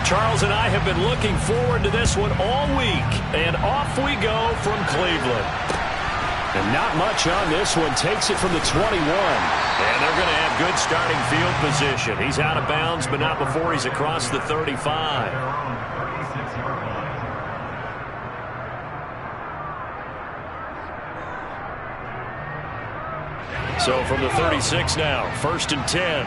Charles and I have been looking forward to this one all week. And off we go from Cleveland. And not much on this one. Takes it from the 21. And they're going to have good starting field position. He's out of bounds, but not before he's across the 35. So from the 36 now, 1st and 10.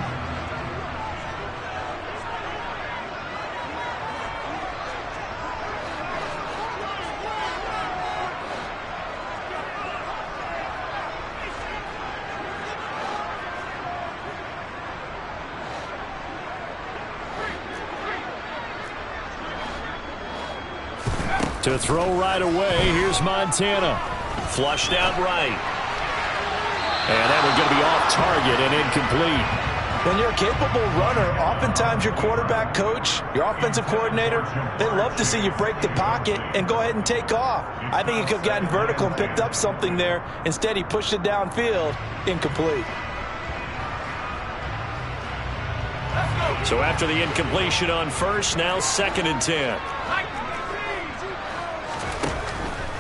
To throw right away, here's Montana. Flushed out right. And that one's going to be off target and incomplete. When you're a capable runner, oftentimes your quarterback coach, your offensive coordinator, they love to see you break the pocket and go ahead and take off. I think he could have gotten vertical and picked up something there. Instead, he pushed it downfield. Incomplete. So after the incompletion on first, now 2nd and 10.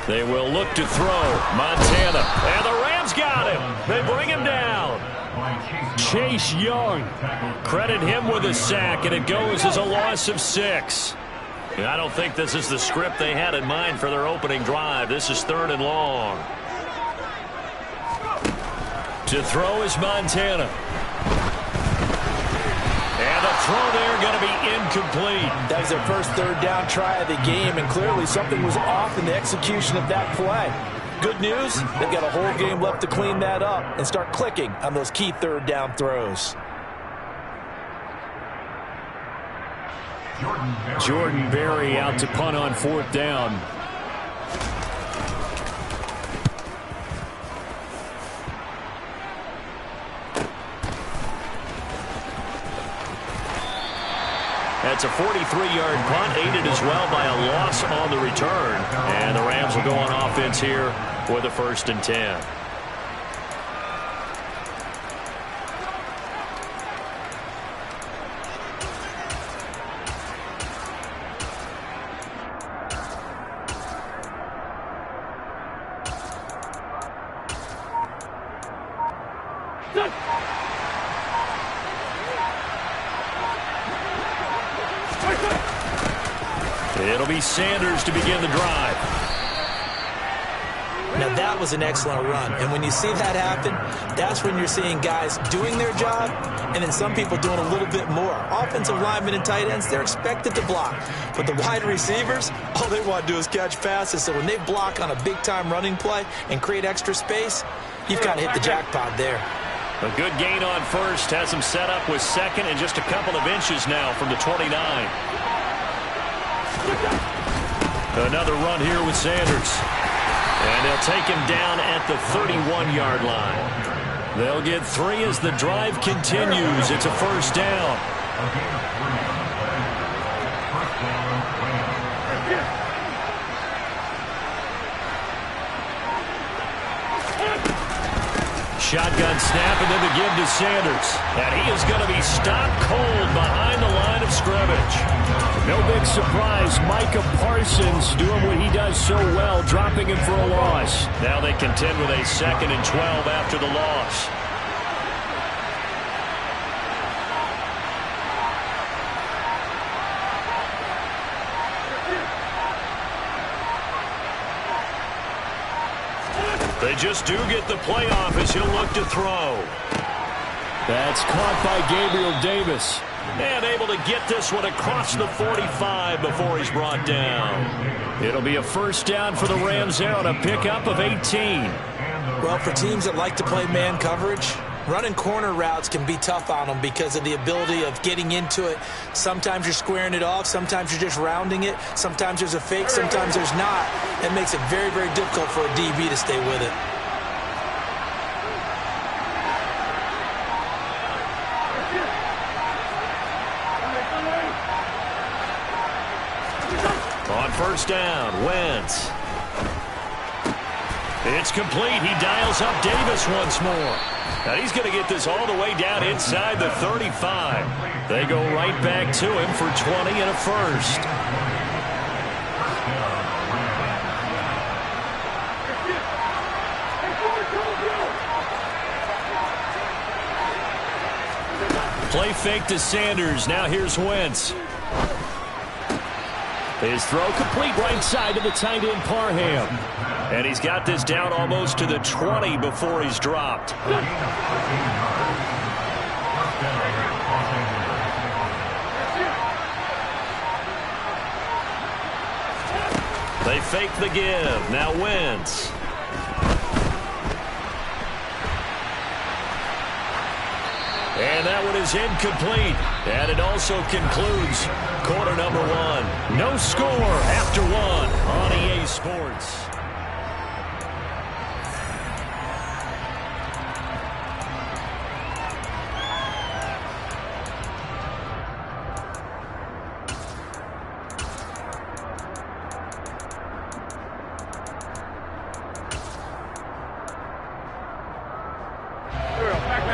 They will look to throw. Montana. And the Rams got him. They bring him down. Chase Young. Credit him with a sack, and it goes as a loss of 6. And I don't think this is the script they had in mind for their opening drive. This is 3rd and long. To throw is Montana. And the throw there going to be incomplete. That was their first 3rd down try of the game, and clearly something was off in the execution of that play. Good news, they've got a whole game left to clean that up and start clicking on those key 3rd down throws. Jordan Berry out to punt on 4th down. That's a 43-yard punt, aided as well by a loss on the return. And the Rams will go on offense here for the 1st and 10. It'll be Sanders to begin the drive. Now that was an excellent run, and when you see that happen, that's when you're seeing guys doing their job and then some people doing a little bit more. Offensive linemen and tight ends, they're expected to block, but the wide receivers, all they want to do is catch passes. So when they block on a big-time running play and create extra space, you've got to hit the jackpot there. A good gain on first, has him set up with 2nd and just a couple of inches now from the 29. Another run here with Sanders. And they'll take him down at the 31-yard line. They'll get 3 as the drive continues. It's a 1st down. Shotgun snap and then the give to Sanders. And he is going to be stopped cold behind the line of scrimmage. No big surprise. Micah Parsons doing what he does so well, dropping him for a loss. Now they contend with a 2nd and 12 after the loss. They just do get the playoff as he'll look to throw. That's caught by Gabriel Davis. And able to get this one across the 45 before he's brought down. It'll be a 1st down for the Rams there on a pickup of 18. Well, for teams that like to play man coverage, running corner routes can be tough on them because of the ability of getting into it. Sometimes you're squaring it off. Sometimes you're just rounding it. Sometimes there's a fake. Sometimes there's not. It makes it very, very difficult for a DB to stay with it. On 1st down, Wentz. It's complete. He dials up Davis once more. Now he's going to get this all the way down inside the 35. They go right back to him for 20 and a first. Play fake to Sanders. Now here's Wentz. His throw complete right side to the tight end Parham. And he's got this down almost to the 20 before he's dropped. They fake the give. Now Wentz. And that one is incomplete. And it also concludes quarter number one. No score after one on EA Sports.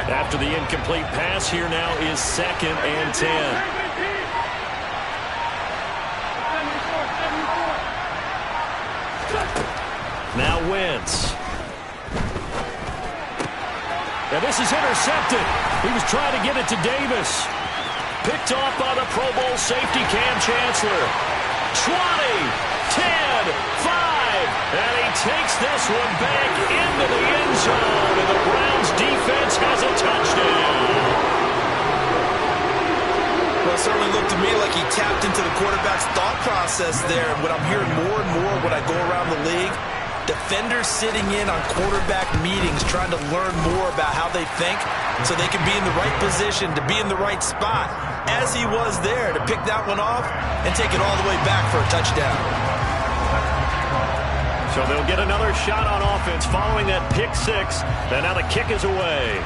After the incomplete pass, here now is 2nd and 10. Now Wentz. And this is intercepted. He was trying to get it to Davis. Picked off by the Pro Bowl safety Cam Chancellor. 20, 10, 5. And he takes this one back into the end zone. And the Browns defense has a touchdown. Well, it certainly looked to me like he tapped into the quarterback's thought process there. What I'm hearing more and more when I go around the league, defenders sitting in on quarterback meetings trying to learn more about how they think so they can be in the right position to be in the right spot, as he was there to pick that one off and take it all the way back for a touchdown. So they'll get another shot on offense following that pick six. And now the kick is away.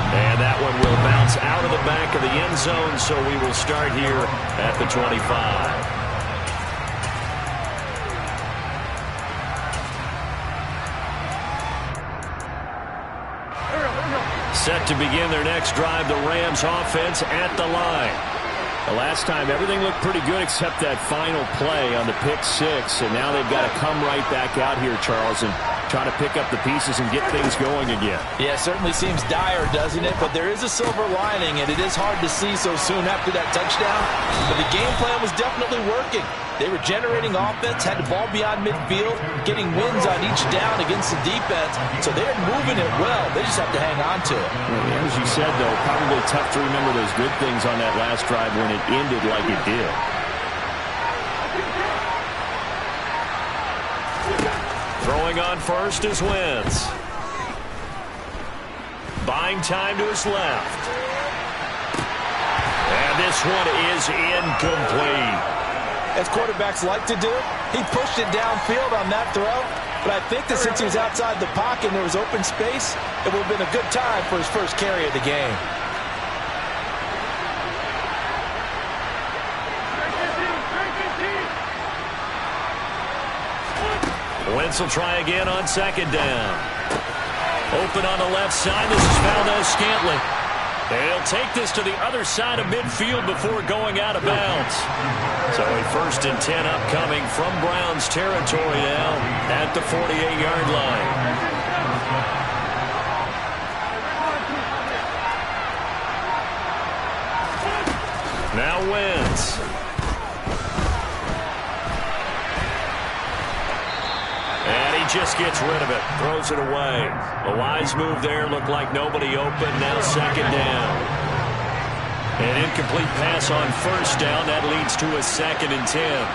And that one will bounce out of the back of the end zone, so we will start here at the 25. Set to begin their next drive, the Rams offense at the line. The last time, everything looked pretty good except that final play on the pick six. And now they've got to come right back out here, Charles, and try to pick up the pieces and get things going again. Yeah, it certainly seems dire, doesn't it? But there is a silver lining, and it is hard to see so soon after that touchdown. But the game plan was definitely working. They were generating offense, had the ball beyond midfield, getting wins on each down against the defense. So they're moving it well. They just have to hang on to it. Well, as you said, though, probably tough to remember those good things on that last drive when it ended like it did. Throwing on first is Wentz. Buying time to his left. And this one is incomplete. As quarterbacks like to do, he pushed it downfield on that throw. But I think that since he was outside the pocket and there was open space, it would have been a good time for his first carry of the game. Wentz will try again on 2nd down. Open on the left side. This is Valdez-Scantling. They'll take this to the other side of midfield before going out of bounds. So a 1st and 10 upcoming from Browns territory now at the 48-yard line. Now Wentz. And he just gets rid of it, throws it away. A wise move there, looked like nobody open, now 2nd down. An incomplete pass on 1st down, that leads to a 2nd and 10.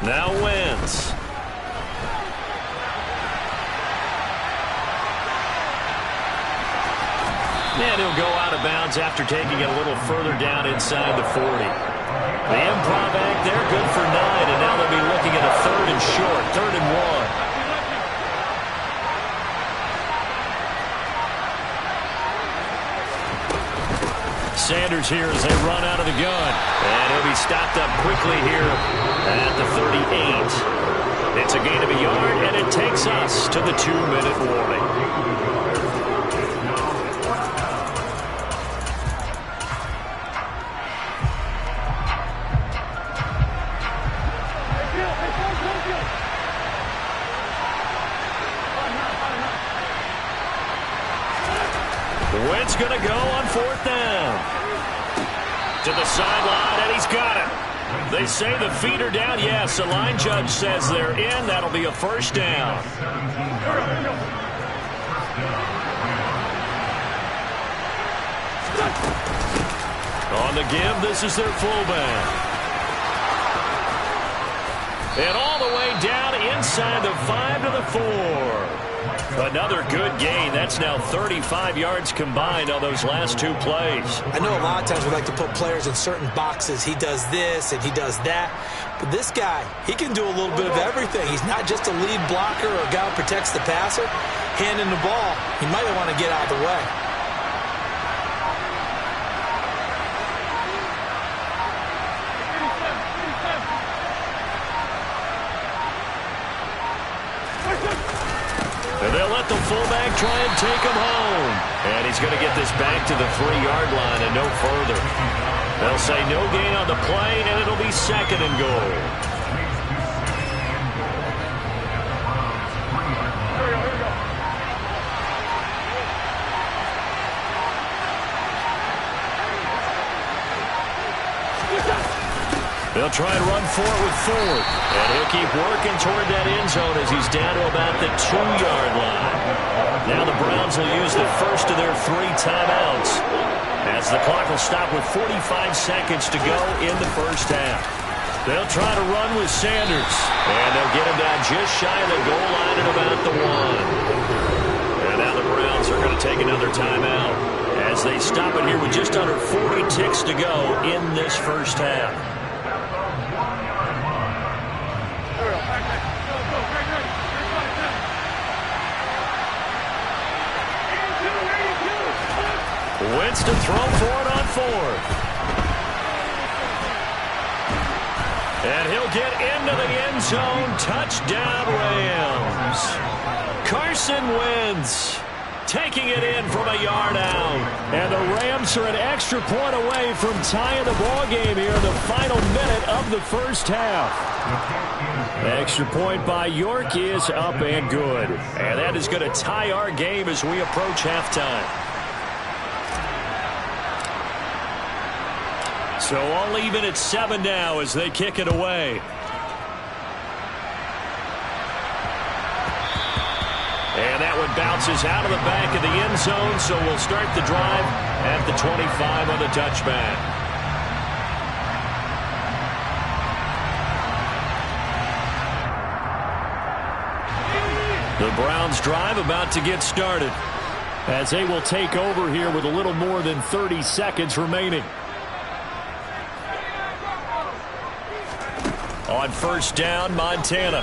Now Wentz. And he'll go out of bounds after taking it a little further down inside the 40. The improv act there, good for 9, and now they'll be looking at a 3rd and short, 3rd and 1. Sanders here as they run out of the gun. And he'll be stopped up quickly here at the 38. It's a gain of a yard, and it takes us to the 2-minute warning. Wentz going to go on 4th down. To the sideline, and he's got it. They say the feet are down. Yes, the line judge says they're in. That'll be a 1st down. On the give, this is their fullback. And all the way down inside the 5 to the 4. Another good gain. That's now 35 yards combined on those last 2 plays. I know a lot of times we like to put players in certain boxes. He does this and he does that. But this guy, he can do a little bit of everything. He's not just a lead blocker or a guy who protects the passer. Handing the ball, he might want to get out of the way. And they'll let the fullback try and take him home. And he's going to get this back to the 3-yard line and no further. They'll say no gain on the play, and it'll be 2nd and goal. They'll try and run for it with Ford. And he'll keep working toward that end zone as he's down to about the 2-yard line. Now the Browns will use the first of their 3 timeouts as the clock will stop with 45 seconds to go in the first half. They'll try to run with Sanders. And they'll get him down just shy of the goal line at about the 1. And now the Browns are going to take another timeout as they stop it here with just under 40 ticks to go in this first half. Wentz to throw for it on 4th. And he'll get into the end zone. Touchdown, Rams. Carson Wentz taking it in from a yard out. And the Rams are an extra point away from tying the ball game here in the final minute of the first half. Extra point by York is up and good. And that is going to tie our game as we approach halftime. So all even at 7 now as they kick it away. And that one bounces out of the back of the end zone, so we'll start the drive at the 25 on the touchback. The Browns drive about to get started as they will take over here with a little more than 30 seconds remaining. On 1st down, Montana.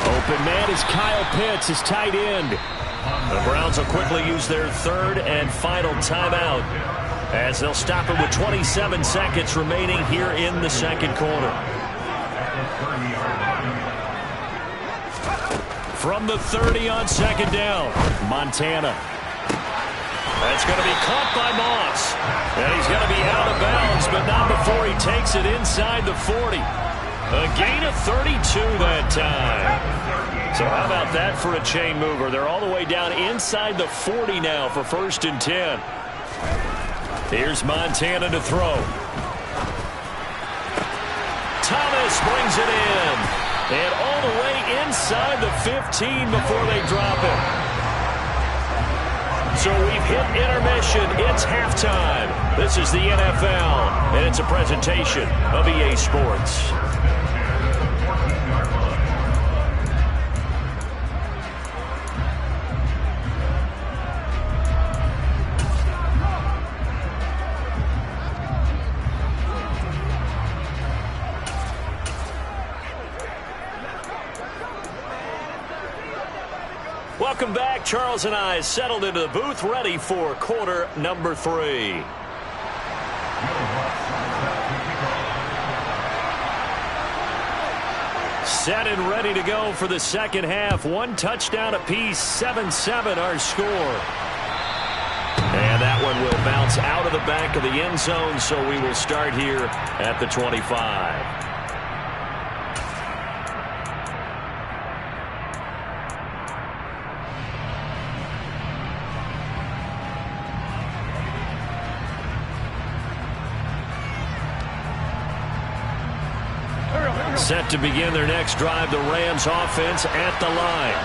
Open man is Kyle Pitts, his tight end. The Browns will quickly use their 3rd and final timeout as they'll stop it with 27 seconds remaining here in the 2nd quarter. From the 30 on 2nd down, Montana. That's going to be caught by Moss. And he's going to be out of bounds, but not before he takes it inside the 40. A gain of 32 that time. So how about that for a chain mover? They're all the way down inside the 40 now for 1st and 10. Here's Montana to throw. Thomas brings it in. And all the way inside the 15 before they drop it. So we've hit intermission. It's halftime. This is the NFL, and it's a presentation of EA Sports. Welcome back. Charles and I settled into the booth, ready for quarter number 3. Set and ready to go for the second half. 1 touchdown apiece, 7-7 our score. And that one will bounce out of the back of the end zone, so we will start here at the 25. Set to begin their next drive, the Rams offense at the line.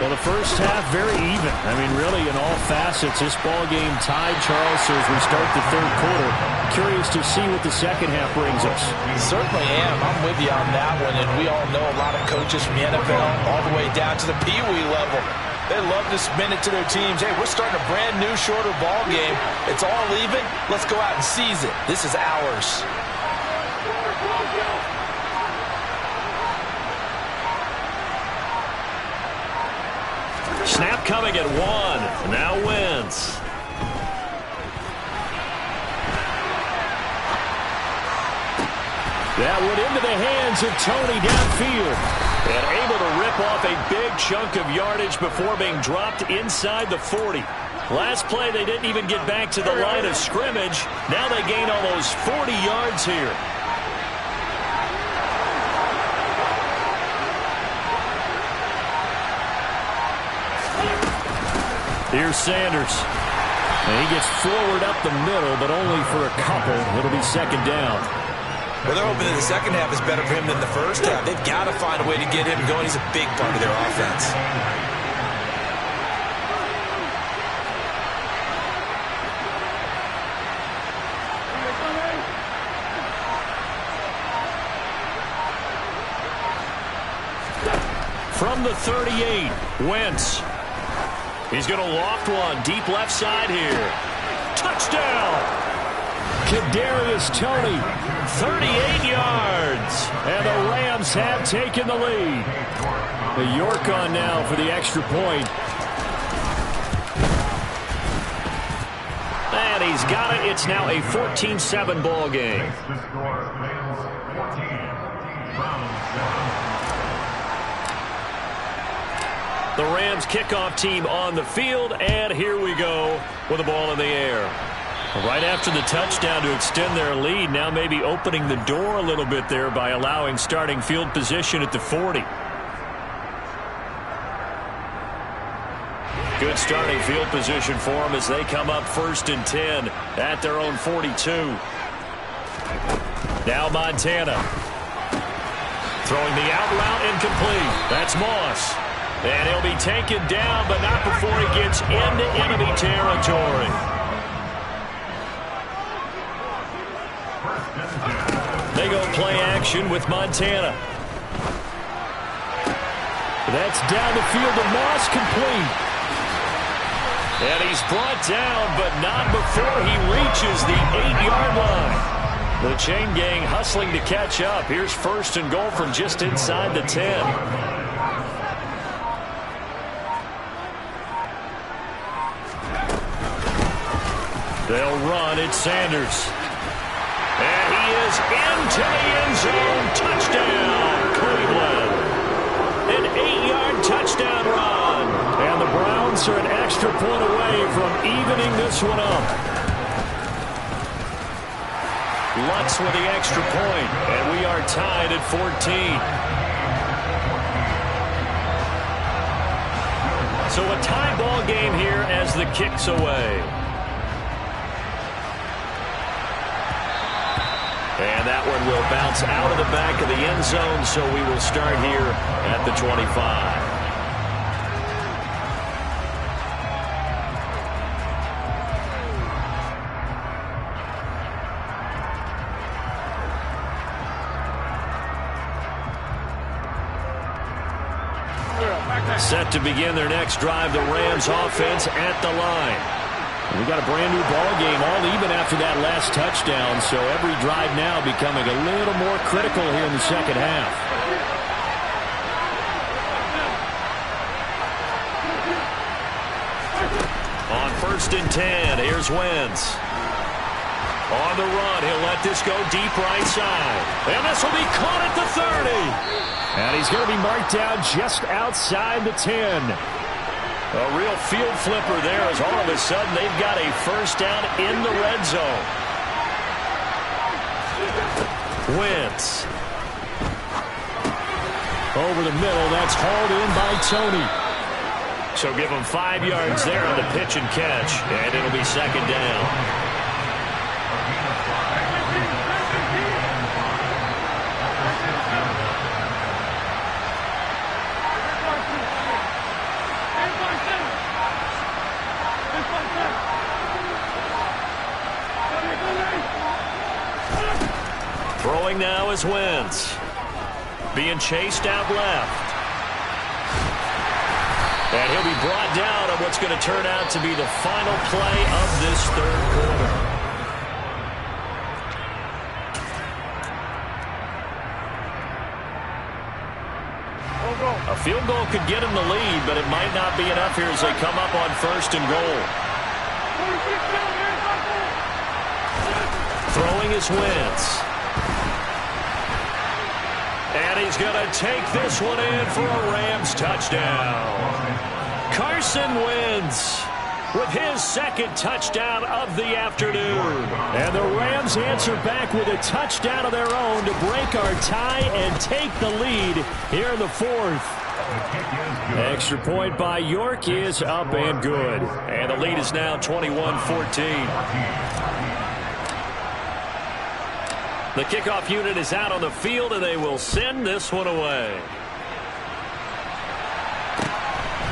Well, the first half, very even. I mean, really, in all facets, this ball game tied, Charles, so as we start the third quarter. Curious to see what the second half brings us. Certainly am. I'm with you on that one, and we all know a lot of coaches from the NFL all the way down to the Pee Wee level. They love to spin it to their teams. Hey, we're starting a brand new, shorter ball game. It's all even. Let's go out and seize it. This is ours. Snap coming at 1. Now Wentz. That one into the hands of Tony downfield. And able to rip off a big chunk of yardage before being dropped inside the 40. Last play, they didn't even get back to the line of scrimmage. Now they gain almost 40 yards here. Here's Sanders. And he gets forward up the middle, but only for a couple. It'll be second down. Well, they're hoping that the second half is better for him than the first half. They've got to find a way to get him going. He's a big part of their offense. From the 38, Wentz. He's going to loft one deep left side here. Touchdown! Kadarius Toney, 38 yards. And the Rams have taken the lead. The York on now for the extra point. And he's got it. It's now a 14-7 ball game. The Rams kickoff team on the field, and here we go with the ball in the air. Right after the touchdown to extend their lead, now maybe opening the door a little bit there by allowing starting field position at the 40. Good starting field position for them as they come up 1st and 10 at their own 42. Now Montana. Throwing the out route incomplete. That's Moss. And he'll be taken down, but not before he gets into enemy territory. They go play action with Montana. That's down the field to Moss, complete. And he's brought down, but not before he reaches the 8-yard line. The chain gang hustling to catch up. Here's 1st and goal from just inside the 10. They'll run. It's Sanders. And he is into the end zone. Touchdown, Cleveland. An 8-yard touchdown run. And the Browns are an extra point away from evening this one up. Lutz with the extra point. And we are tied at 14. So a tie ball game here as the kick's away. And that one will bounce out of the back of the end zone, so we will start here at the 25. Set to begin their next drive, the Rams offense at the line. We got a brand new ball game, all even after that last touchdown, so every drive now becoming a little more critical here in the second half. On 1st and 10, here's Wentz. On the run, he'll let this go deep right side. And this will be caught at the 30. And he's going to be marked down just outside the 10. A real field flipper there as all of a sudden they've got a first down in the red zone. Wentz. Over the middle, that's hauled in by Tony. So give him 5 yards there on the pitch and catch, and it'll be 2nd down. Throwing now is Wentz. Being chased out left. And he'll be brought down on what's going to turn out to be the final play of this 3rd quarter. A field goal could get him the lead, but it might not be enough here as they come up on 1st and goal. Throwing is Wentz. And he's going to take this one in for a Rams touchdown. Carson Wentz with his 2nd touchdown of the afternoon. And the Rams answer back with a touchdown of their own to break our tie and take the lead here in the 4th. Extra point by York is up and good. And the lead is now 21-14. The kickoff unit is out on the field, and they will send this one away.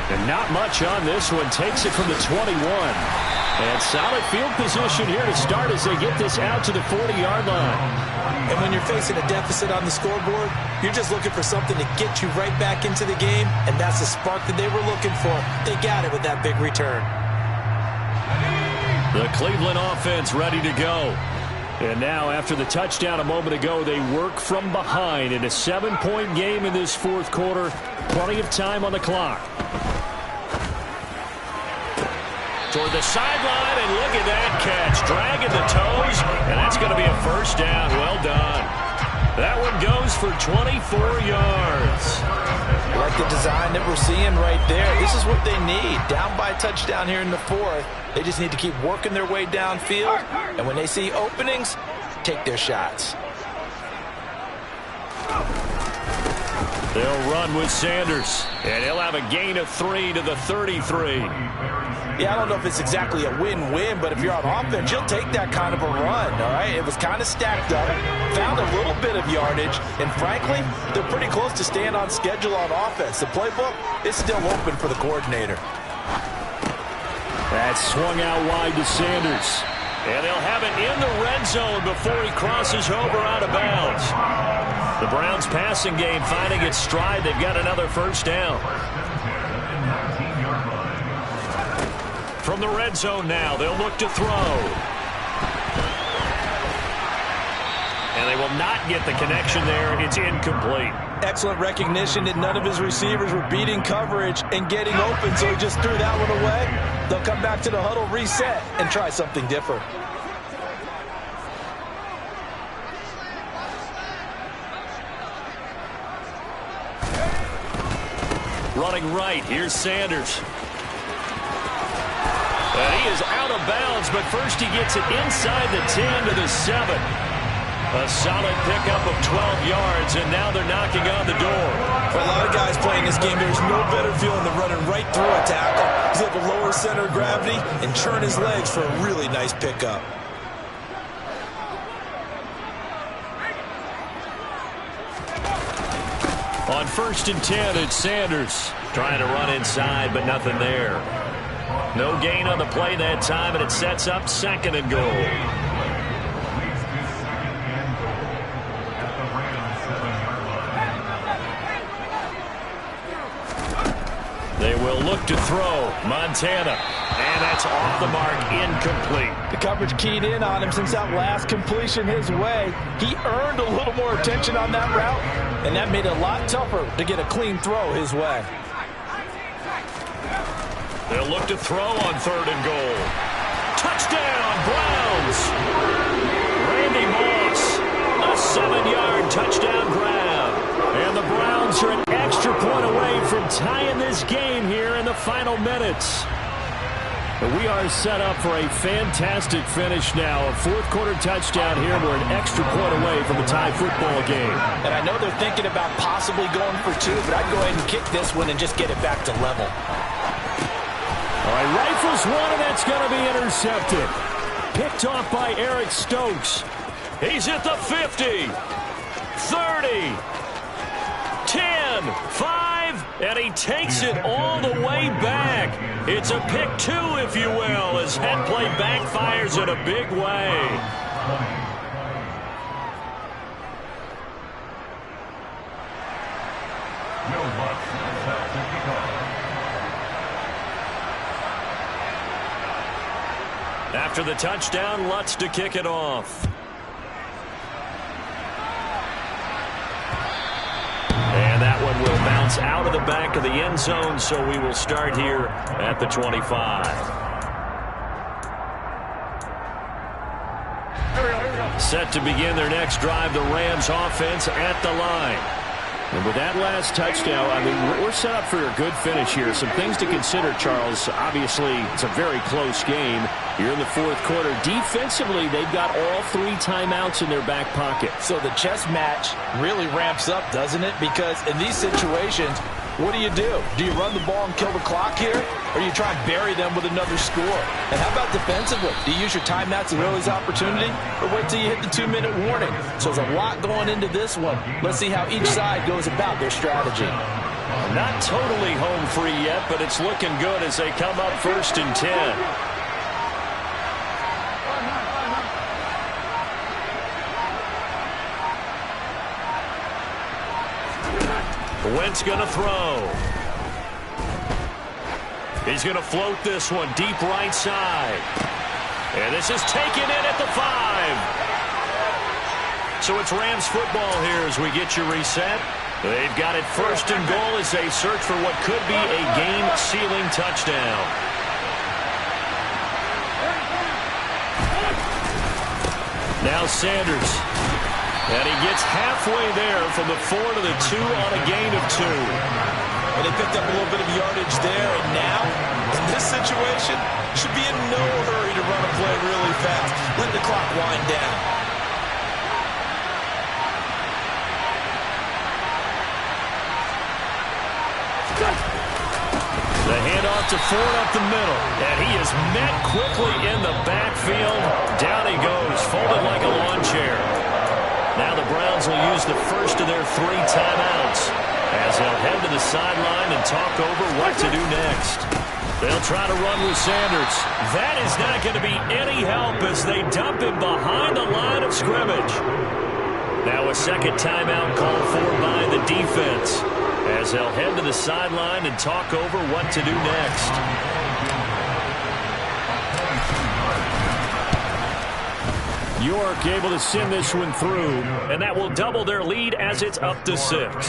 And not much on this one. Takes it from the 21. And solid field position here to start as they get this out to the 40-yard line. And when you're facing a deficit on the scoreboard, you're just looking for something to get you right back into the game, and that's the spark that they were looking for. They got it with that big return. The Cleveland offense ready to go. And now, after the touchdown a moment ago, they work from behind in a 7-point game in this 4th quarter. Plenty of time on the clock. Toward the sideline, and look at that catch. Dragging the toes, and that's going to be a first down. Well done. That one goes for 24 yards. Like the design that we're seeing right there. This is what they need. Down by a touchdown here in the 4th. They just need to keep working their way downfield. And when they see openings, take their shots. They'll run with Sanders. And he'll have a gain of 3 to the 33. Yeah, I don't know if it's exactly a win-win, but if you're on offense, you'll take that kind of a run, all right? It was kind of stacked up, found a little bit of yardage, and frankly, they're pretty close to staying on schedule on offense. The playbook is still open for the coordinator. That swung out wide to Sanders. And they'll have it in the red zone before he crosses over out of bounds. The Browns passing game finding its stride. They've got another first down. From the red zone now, they'll look to throw. And they will not get the connection there. It's incomplete. Excellent recognition that none of his receivers were beating coverage and getting open, so he just threw that one away. They'll come back to the huddle, reset, and try something different. Running right, here's Sanders. And he is out of bounds, but first he gets it inside the 10 to the 7. A solid pickup of 12 yards, and now they're knocking on the door. For a lot of guys playing this game, there's no better feeling than running right through a tackle. He's able to lower center of gravity and churn his legs for a really nice pickup. On 1st and 10, it's Sanders. Trying to run inside, but nothing there. No gain on the play that time, and it sets up 2nd and goal. They will look to throw. Montana. And that's off the mark, incomplete. The coverage keyed in on him since that last completion his way. He earned a little more attention on that route, and that made it a lot tougher to get a clean throw his way. They'll look to throw on 3rd and goal. Touchdown, Browns! Randy Moss, a 7-yard touchdown grab. And the Browns are an extra point away from tying this game here in the final minutes. But we are set up for a fantastic finish now. A 4th-quarter touchdown here. We're an extra point away from a tie football game. And I know they're thinking about possibly going for 2, but I'd go ahead and kick this one and just get it back to level. All right, rifles one, and that's going to be intercepted. Picked off by Eric Stokes. He's at the 50, 30, 10, 5, and he takes it all the way back. It's a pick 2, if you will, as head play backfires in a big way. After the touchdown, Lutz to kick it off. And that one will bounce out of the back of the end zone, so we will start here at the 25. Set to begin their next drive, the Rams offense at the line. And with that last touchdown, I mean, we're set up for a good finish here. Some things to consider, Charles. Obviously, it's a very close game. You're in the 4th quarter. Defensively, they've got all 3 timeouts in their back pocket. So the chess match really ramps up, doesn't it? Because in these situations, what do? Do you run the ball and kill the clock here? Or do you try and bury them with another score? And how about defensively? Do you use your timeouts at early opportunity? Or wait till you hit the 2-minute warning? So there's a lot going into this one. Let's see how each side goes about their strategy. Not totally home free yet, but it's looking good as they come up 1st and 10. Wentz going to throw. He's going to float this one deep right side. And this is taken in at the 5. So it's Rams football here as we get you reset. They've got it 1st and goal as they search for what could be a game-sealing touchdown. Now Sanders. And he gets halfway there from the 4 to the 2 on a gain of 2. And they picked up a little bit of yardage there. And now, in this situation, should be in no hurry to run a play really fast. Let the clock wind down. The handoff to Ford up the middle. And he is met quickly in the backfield. Down he goes, folded like a lawn chair. Now the Browns will use the first of their 3 timeouts as they'll head to the sideline and talk over what to do next. They'll try to run with Sanders. That is not going to be any help as they dump him behind the line of scrimmage. Now a second timeout called for by the defense as they'll head to the sideline and talk over what to do next. York able to send this one through, and that will double their lead as it's up to 6.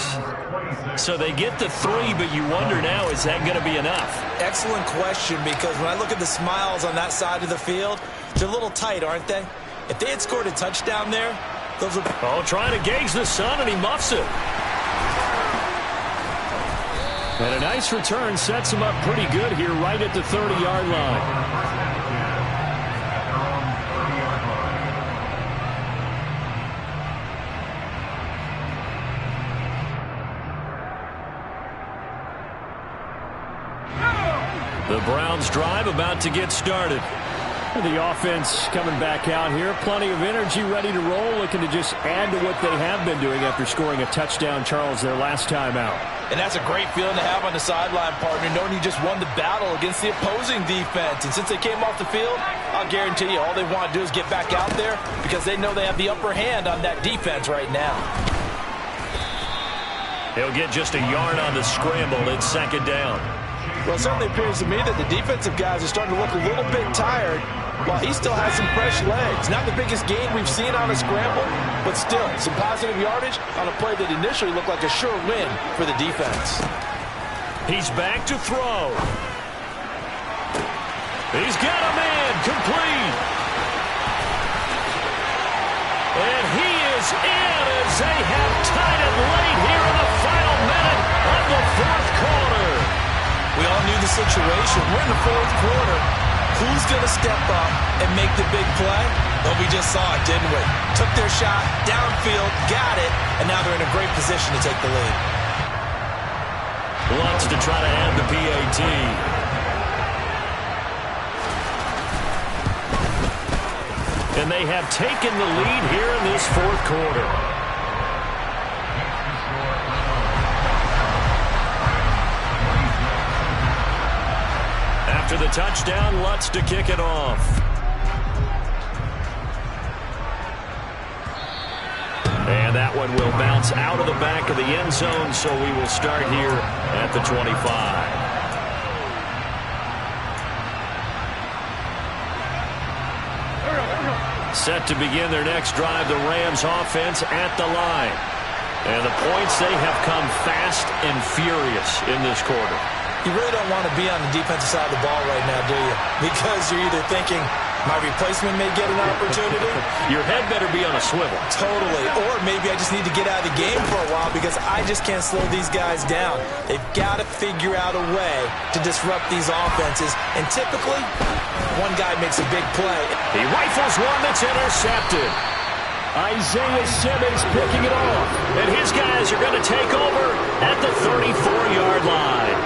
So they get the 3, but you wonder now, is that going to be enough? Excellent question, because when I look at the smiles on that side of the field, they're a little tight, aren't they? If they had scored a touchdown there, those would... Oh, trying to gauge the sun, and he muffs it. And a nice return sets him up pretty good here right at the 30-yard line. The Browns drive about to get started. The offense coming back out here. Plenty of energy, ready to roll, looking to just add to what they have been doing after scoring a touchdown, Charles, their last time out. And that's a great feeling to have on the sideline, partner, knowing you just won the battle against the opposing defense. And since they came off the field, I'll guarantee you all they want to do is get back out there because they know they have the upper hand on that defense right now. He'll get just a yard on the scramble. It's 2nd down. Well, it certainly appears to me that the defensive guys are starting to look a little bit tired while he still has some fresh legs. Not the biggest gain we've seen on a scramble, but still some positive yardage on a play that initially looked like a sure win for the defense. He's back to throw. He's got a man complete. And he is in as they have tied it late here in the final minute of the fourth quarter. We all knew the situation. We're in the fourth quarter. Who's going to step up and make the big play? Well, we just saw it, didn't we? Took their shot, downfield, got it, and now they're in a great position to take the lead. Wants to try to add the PAT. And they have taken the lead here in this fourth quarter. After the touchdown, Lutz to kick it off. And that one will bounce out of the back of the end zone, so we will start here at the 25. Set to begin their next drive, the Rams offense at the line. And the points, they have come fast and furious in this quarter. You really don't want to be on the defensive side of the ball right now, do you? Because you're either thinking, my replacement may get an opportunity. Your head better be on a swivel. Totally. Or maybe I just need to get out of the game for a while because I just can't slow these guys down. They've got to figure out a way to disrupt these offenses. And typically, one guy makes a big play. He rifles one that's intercepted. Isaiah Simmons picking it off. And his guys are going to take over at the 34-yard line.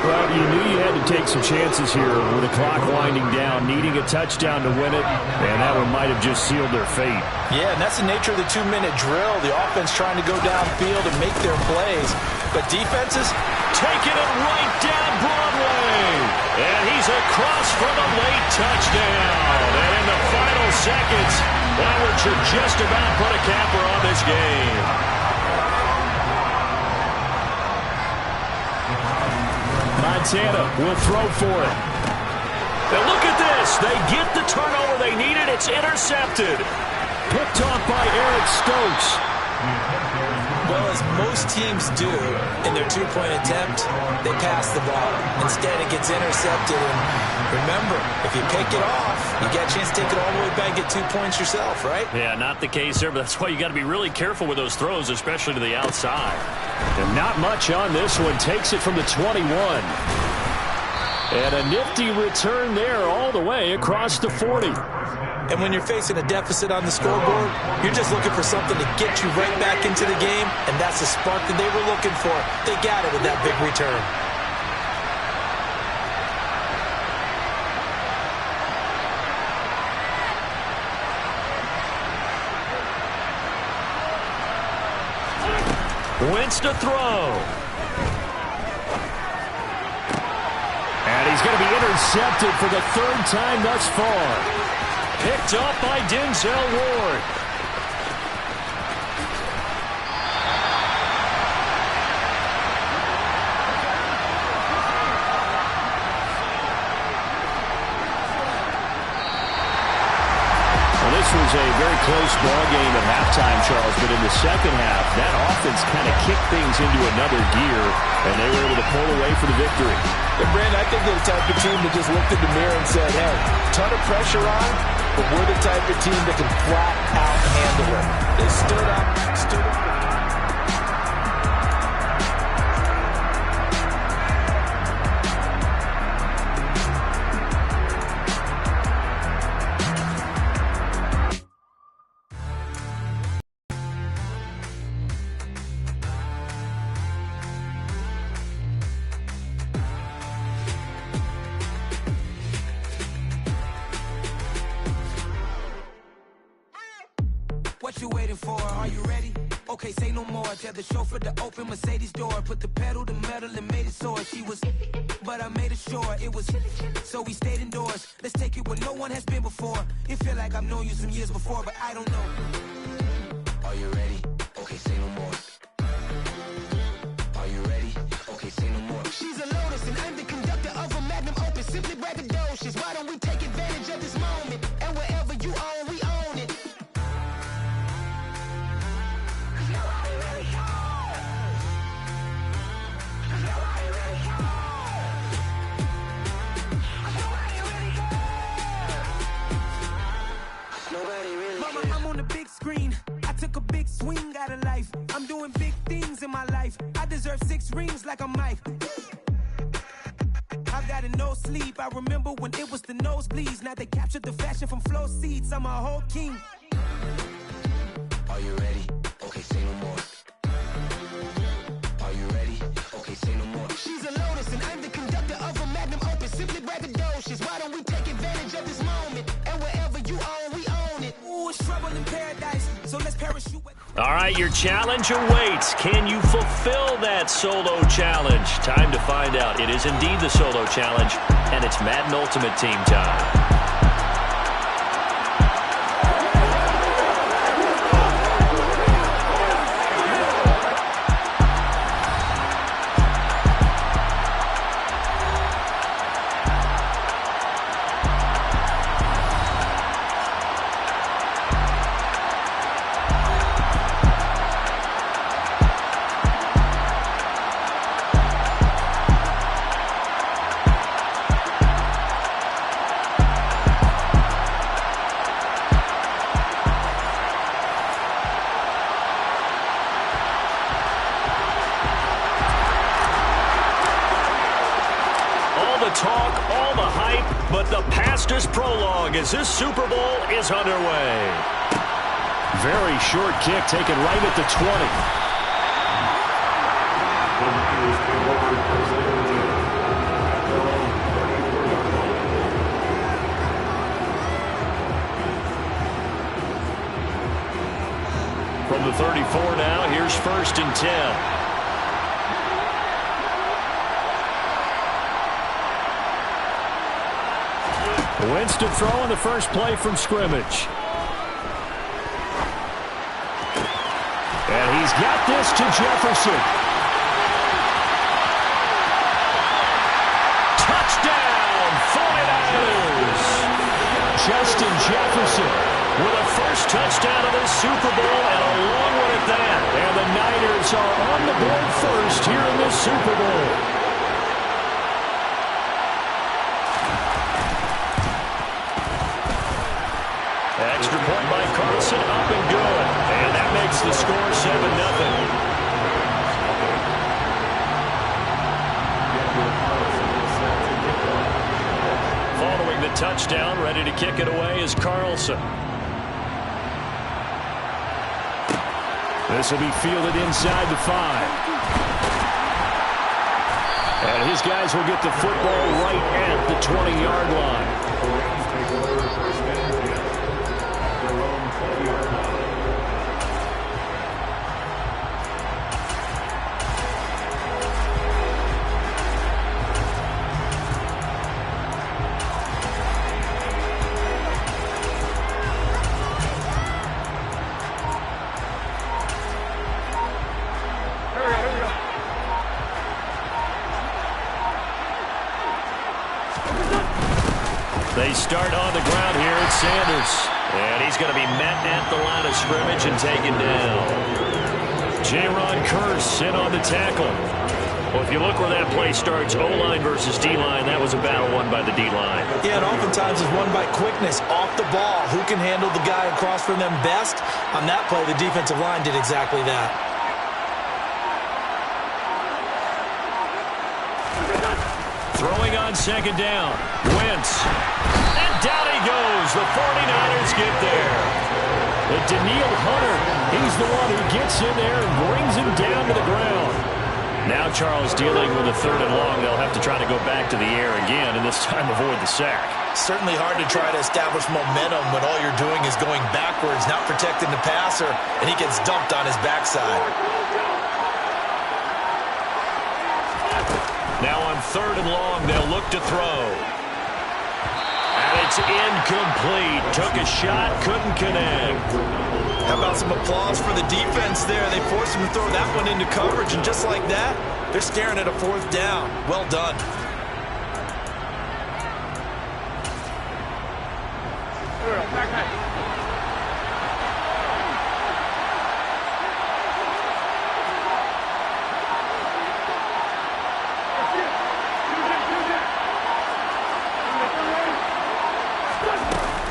Well, you knew you had to take some chances here with the clock winding down, needing a touchdown to win it, and that one might have just sealed their fate. Yeah, and that's the nature of the 2-minute drill. The offense trying to go downfield and make their plays. But defenses taking it right down Broadway. And he's across for the late touchdown. And in the final seconds, Howard should just about put a capper on this game. Montana will throw for it. And look at this. They get the turnover they needed. It's intercepted. Picked off by Eric Stokes. Well, as most teams do in their two-point attempt, they pass the ball. Instead, it gets intercepted. And remember, if you pick it off, you get a chance to take it all the way back and get 2 points yourself, right? Yeah, not the case there, but that's why you got to be really careful with those throws, especially to the outside. And not much on this one. Takes it from the 21. And a nifty return there all the way across the 40. And when you're facing a deficit on the scoreboard, you're just looking for something to get you right back into the game, and that's the spark that they were looking for. They got it with that big return. Wentz to throw. And he's going to be intercepted for the third time thus far. Picked up by Denzel Ward. This was a very close ball game at halftime, Charles, but in the second half, that offense kind of kicked things into another gear, and they were able to pull away for the victory. But, Brandon, I think they're the type of team that just looked in the mirror and said, hey, ton of pressure on, but we're the type of team that can flat out handle it. They stood up. What you waiting for? Are you ready? Okay, say no more. Tell the chauffeur to open Mercedes door. Put the pedal to metal and made it soar. She was, but I made it sure it was. So we stayed indoors. Let's take it where no one has been before. It feel like I've known you some years before, but I don't know. Are you ready? Okay, say no more. Are you ready? Okay, say no more. She's a Lotus and I'm the conductor of a Magnum Opus. Simply braggadocious. Why don't we take advantage of this moment? And wherever you own, we own it. of life. I'm doing big things in my life. I deserve 6 rings like I'm Mike. I've got no sleep. I remember when it was the nosebleeds. Now they captured the fashion from flow seats. I'm a whole king. Are you ready? Okay, say no more. Are you ready? Okay, say no more. She's a lotus and I'm the conductor of a magnum opus. Simply braggadocious. Why don't we take advantage of this moment? And wherever you own, we own it. Ooh, it's trouble in paradise. So let's parachute. All right, your challenge awaits. Can you fulfill that solo challenge? Time to find out. It is indeed the solo challenge, and it's Madden Ultimate Team time. Talk, all the hype, but the past is prologue as this Super Bowl is underway. Very short kick taken right at the 20. From the 34 now, here's 1st and 10. Winston throwing the first play from scrimmage. And he's got this to Jefferson. Touchdown, 49ers. Justin Jefferson with a first touchdown of the Super Bowl, and a long one at that. And the Niners are on the board first here in this Super Bowl. Extra point by Carlson, up and good. And that makes the score 7-0. Following the touchdown, ready to kick it away is Carlson. This will be fielded inside the 5. And his guys will get the football right at the 20-yard line. They start on the ground here at Sanders. And he's going to be met at the line of scrimmage and taken down. J-Ron Curse in on the tackle. Well, if you look where that play starts, O-line versus D-line, that was a battle won by the D-line. Yeah, and oftentimes it's won by quickness off the ball. Who can handle the guy across from them best? On that play, the defensive line did exactly that. Throwing on 2nd down. Wentz. And down he goes. The 49ers get there. But Daniil Hunter, he's the one who gets in there and brings him down to the ground. Now Charles dealing with a 3rd and long. They'll have to try to go back to the air again, and this time avoid the sack. Certainly hard to try to establish momentum when all you're doing is going backwards, not protecting the passer, and he gets dumped on his backside. Now on 3rd and long, they'll look to throw. And it's incomplete. Took a shot, couldn't connect. How about some applause for the defense there? They forced him to throw that one into coverage, and just like that, they're staring at a 4th down. Well done.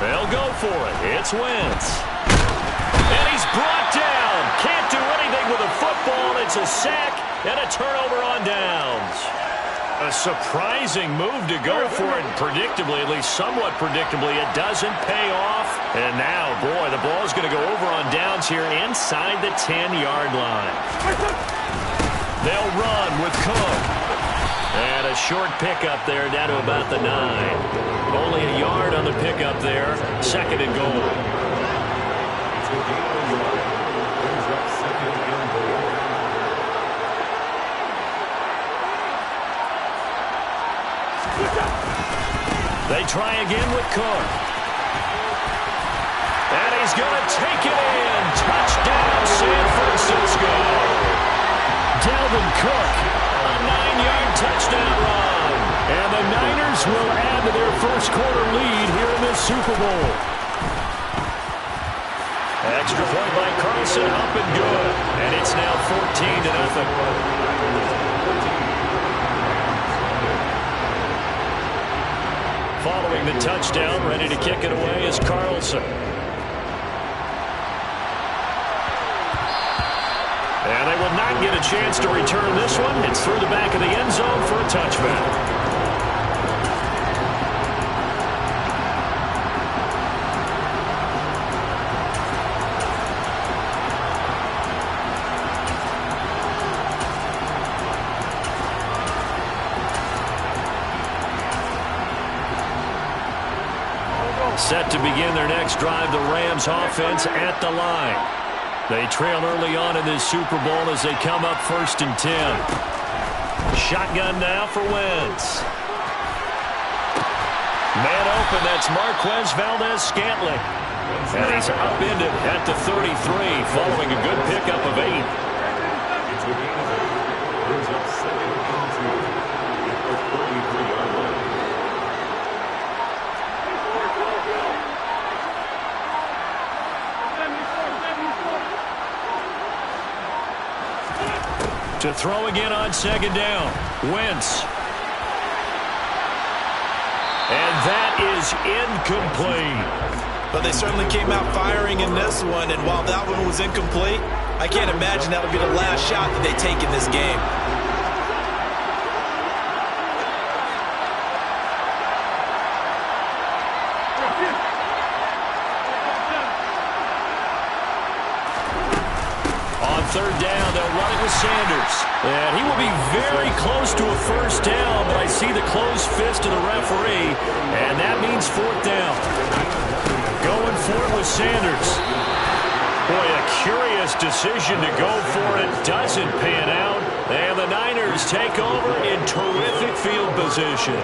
They'll go for it. It's Wentz. And he's brought down. Can't do it gets a sack and a turnover on downs. A surprising move to go for it, predictably, at least somewhat predictably, it doesn't pay off. And now, boy, the ball's going to go over on downs here inside the 10-yard line. They'll run with Cook. And a short pickup there down to about the 9. Only a yard on the pickup there. 2nd and goal. They try again with Cook. And he's going to take it in. Touchdown, San Francisco. Dalvin Cook. A 9-yard touchdown run. And the Niners will add to their first quarter lead here in this Super Bowl. Extra point by Carlson, up and good. And it's now 14-0. Following the touchdown, ready to kick it away is Carlson. And they will not get a chance to return this one. It's through the back of the end zone for a touchback. Set to begin their next drive, the Rams offense at the line. They trail early on in this Super Bowl as they come up 1st and 10. Shotgun now for Wentz. Man open, that's Marquez Valdez-Scantling. And he's upended at the 33 following a good pickup of 8. To throw again on 2nd down. Wentz. And that is incomplete. But they certainly came out firing in this one, and while that one was incomplete, I can't imagine that'll be the last shot that they take in this game. On 3rd down, they'll run it with Sanders. And he will be very close to a 1st down, but I see the closed fist of the referee, and that means 4th down. Going for it with Sanders. Boy, a curious decision to go for it. Doesn't pan out. And the Niners take over in terrific field position.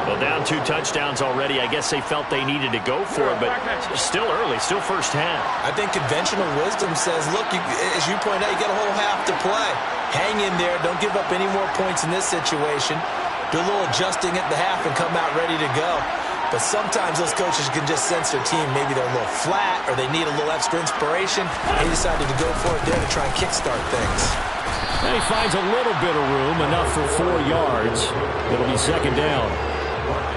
Well, down 2 touchdowns already. I guess they felt they needed to go for it, but still early, still first half. I think conventional wisdom says, look, as you point out, you got a whole half to play. Hang in there. Don't give up any more points in this situation. Do a little adjusting at the half and come out ready to go. But sometimes those coaches can just sense their team. Maybe they're a little flat or they need a little extra inspiration. He decided to go for it there to try and kickstart things. And he finds a little bit of room, enough for 4 yards. It'll be 2nd down.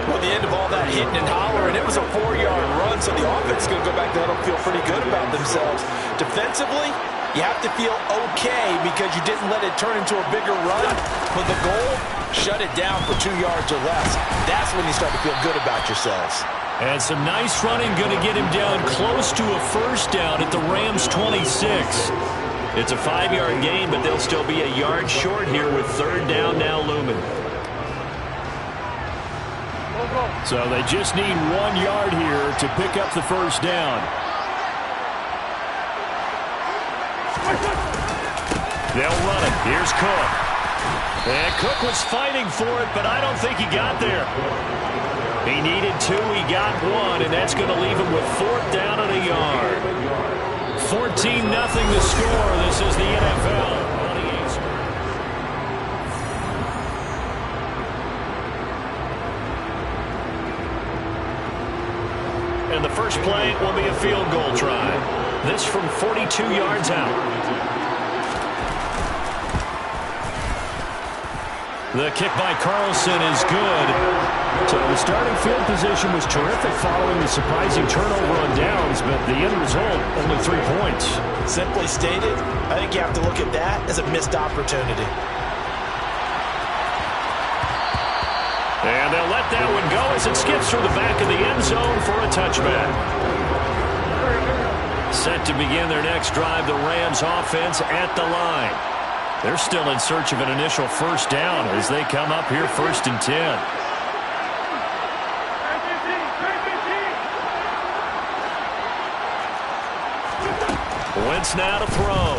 Well, the end of all that hitting and hollering, it was a 4-yard run, so the offense is going to go back to huddle, feel pretty good about themselves. Defensively, you have to feel okay because you didn't let it turn into a bigger run. But the goal, shut it down for 2 yards or less. That's when you start to feel good about yourselves. And some nice running, going to get him down close to a 1st down at the Rams 26. It's a 5-yard gain, but they'll still be a yard short here with 3rd down now looming. So they just need 1 yard here to pick up the 1st down. They'll run it. Here's Cook. And Cook was fighting for it, but I don't think he got there. He needed 2. He got 1, and that's going to leave him with 4th down and a yard. 14-0 the score. This is the NFL. And the first play will be a field goal try. This from 42 yards out. The kick by Carlson is good. So the starting field position was terrific following the surprising turnover on downs, but the end result, only 3 points. Simply stated, I think you have to look at that as a missed opportunity. And they'll let that one go as it skips through the back of the end zone for a touchback. Set to begin their next drive, the Rams offense at the line. They're still in search of an initial first down as they come up here 1st and 10. Wentz now to throw.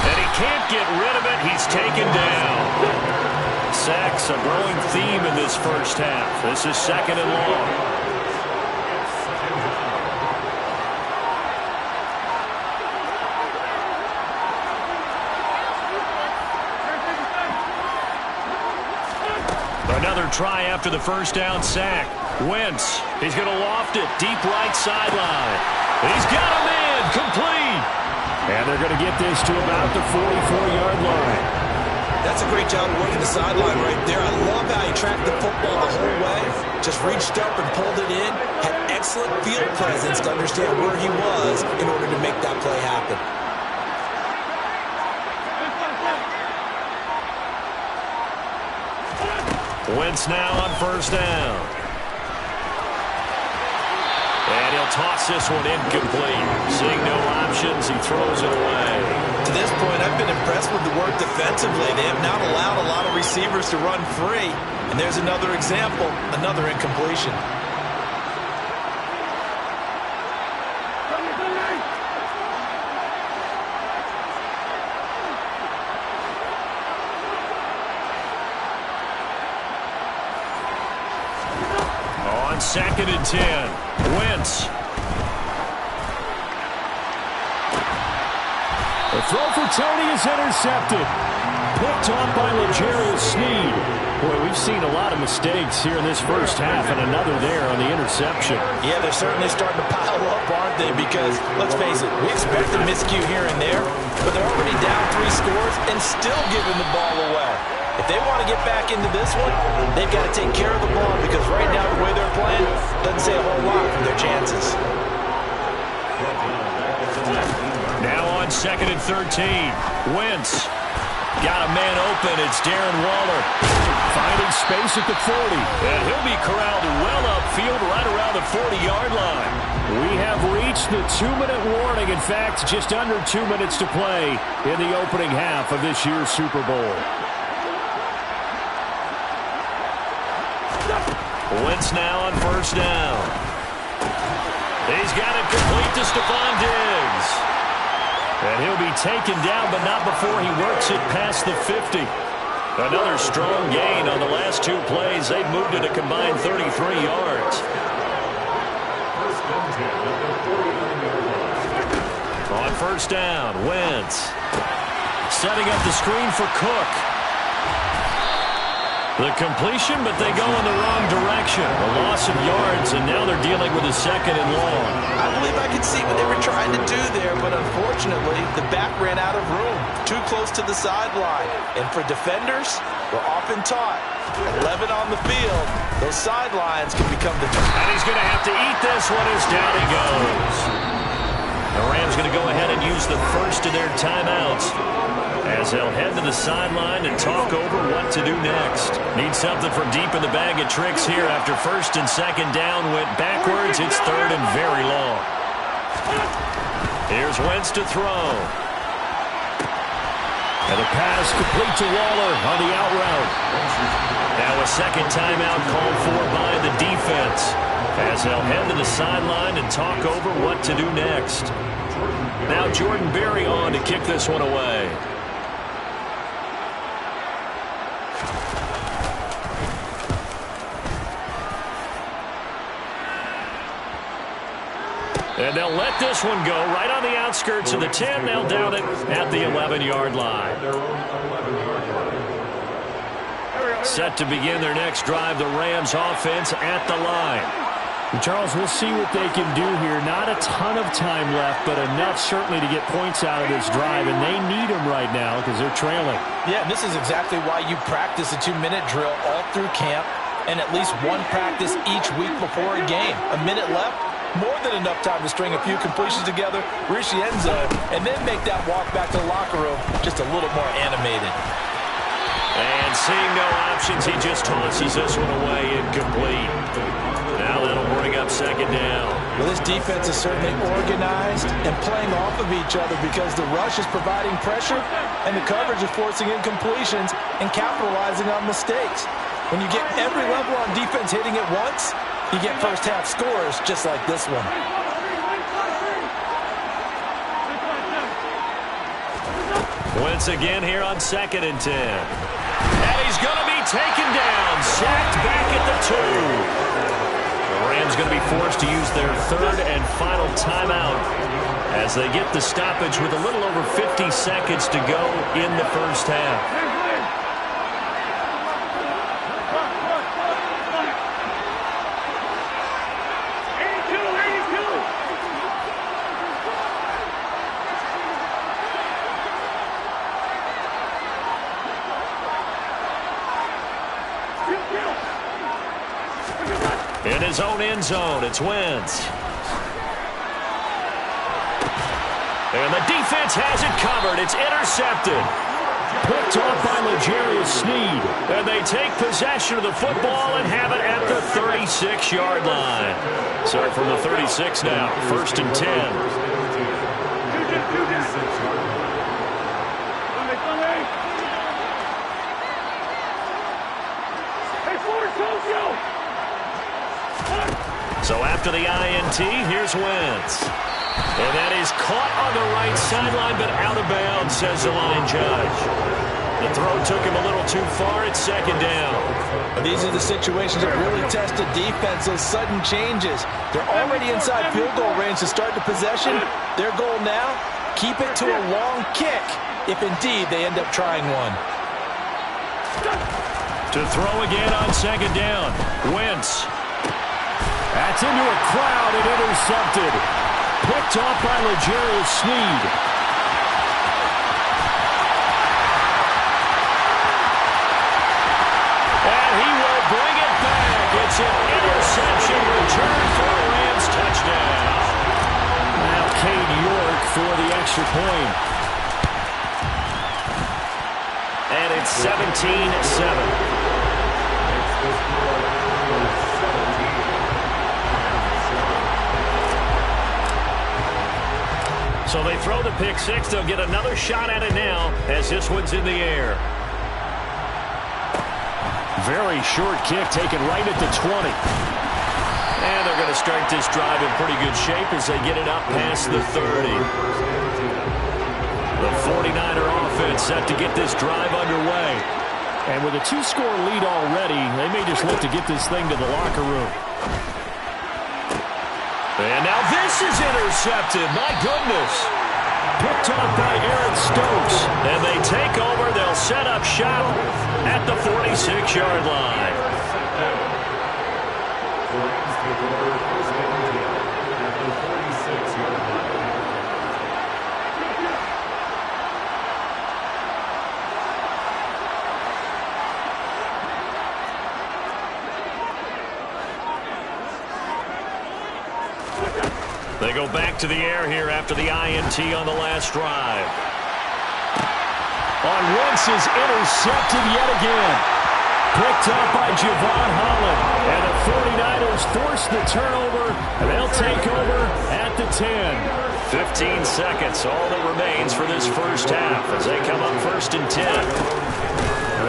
And he can't get rid of it. He's taken down. Sacks, a growing theme in this first half. This is 2nd and long. Another try after the first down sack. Wentz, he's going to loft it deep right sideline. He's got a man complete. And they're going to get this to about the 44-yard line. That's a great job of working the sideline right there. I love how he tracked the football the whole way. Just reached up and pulled it in. Had excellent field presence to understand where he was in order to make that play happen. Wentz now on first down. And he'll toss this one incomplete. Seeing no options, he throws it away. To this point, I've been impressed with the work defensively. They have not allowed a lot of receivers to run free. And there's another example, another incompletion. On 2nd and 10, Wentz. The throw for Tony is intercepted. Picked off by L'Jarius Sneed. Boy, we've seen a lot of mistakes here in this first half, and another there on the interception. Yeah, they're certainly starting to pile up, aren't they? Because, let's face it, we expect a miscue here and there, but they're already down 3 scores and still giving the ball away. If they want to get back into this one, they've got to take care of the ball because right now the way they're playing doesn't say a whole lot from their chances. Now on 2nd and 13, Wentz. Got a man open. It's Darren Waller. Finding space at the 40. And he'll be corralled well upfield right around the 40-yard line. We have reached the 2-minute warning. In fact, just under 2 minutes to play in the opening half of this year's Super Bowl. Wentz now on first down. He's got it complete to Stephon Diggs. And he'll be taken down, but not before he works it past the 50. Another strong gain on the last 2 plays. They've moved it a combined 33 yards. On first down, Wentz. Setting up the screen for Cook. The completion, but they go in the wrong direction. A loss of yards, and now they're dealing with a 2nd and long. I believe I could see what they were trying to do there, but unfortunately, the back ran out of room. Too close to the sideline. And for defenders, we're often taught, 11 on the field, those sidelines can become the... And he's going to have to eat this one as down he goes. The Rams going to go ahead and use the first of their timeouts as they'll head to the sideline and talk over what to do next. Need something from deep in the bag of tricks here after 1st and 2nd down went backwards. It's 3rd and very long. Here's Wentz to throw. And the pass complete to Waller on the out route. Now a 2nd timeout called for by the defense as they'll head to the sideline and talk over what to do next. Now Jordan Berry on to kick this one away. And they'll let this one go right on the outskirts of the 10. They'll down it at the 11-yard line. Set to begin their next drive, the Rams offense at the line. Charles, we'll see what they can do here. Not a ton of time left, but enough certainly to get points out of this drive, and they need them right now because they're trailing. Yeah, and this is exactly why you practice a 2-minute drill all through camp and at least one practice each week before a game. A minute left, more than enough time to string a few completions together, reach the end zone, and then make that walk back to the locker room just a little more animated. And seeing no options, he just tosses this one away, incomplete. Now that'll bring up second down. Well, this defense is certainly organized and playing off of each other because the rush is providing pressure and the coverage is forcing incompletions and capitalizing on mistakes. When you get every level on defense hitting at once, you get first-half scores just like this one. Once again here on 2nd and 10. And he's going to be taken down, sacked back at the 2. The Rams going to be forced to use their 3rd and final timeout as they get the stoppage with a little over 50 seconds to go in the first half. In his own end zone, it's Wentz. And the defense has it covered. It's intercepted. Picked off by L'Jarius Sneed. And they take possession of the football and have it at the 36-yard line. So from the 36 now, 1st and 10. So after the INT, here's Wentz. And that is caught on the right sideline, but out of bounds, says the line judge. The throw took him a little too far. It's 2nd down. These are the situations that really test the defense, those sudden changes. They're already inside field goal range to start the possession. Their goal now, keep it to a long kick, if indeed they end up trying one. To throw again on 2nd down. Wentz. That's into a crowd and intercepted. Picked off by L'Jarius Sneed. And he will bring it back. It's an interception return for a Rams touchdown. Now Cade York for the extra point. And it's 17-7. So they throw the pick six. They'll get another shot at it now as this one's in the air. Very short kick taken right at the 20. And they're going to start this drive in pretty good shape as they get it up past the 30. The 49er offense set to get this drive underway. And with a 2-score lead already, they may just look to get this thing to the locker room. And now this is intercepted. My goodness. Picked up by Aaron Stokes. And they take over. They'll set up shop at the 46-yard line. They go back to the air here after the INT on the last drive. On Wentz is intercepted yet again. Picked up by Javon Holland. And the 49ers force the turnover, and they'll take over at the 10. 15 seconds, all that remains for this first half as they come up 1st and 10.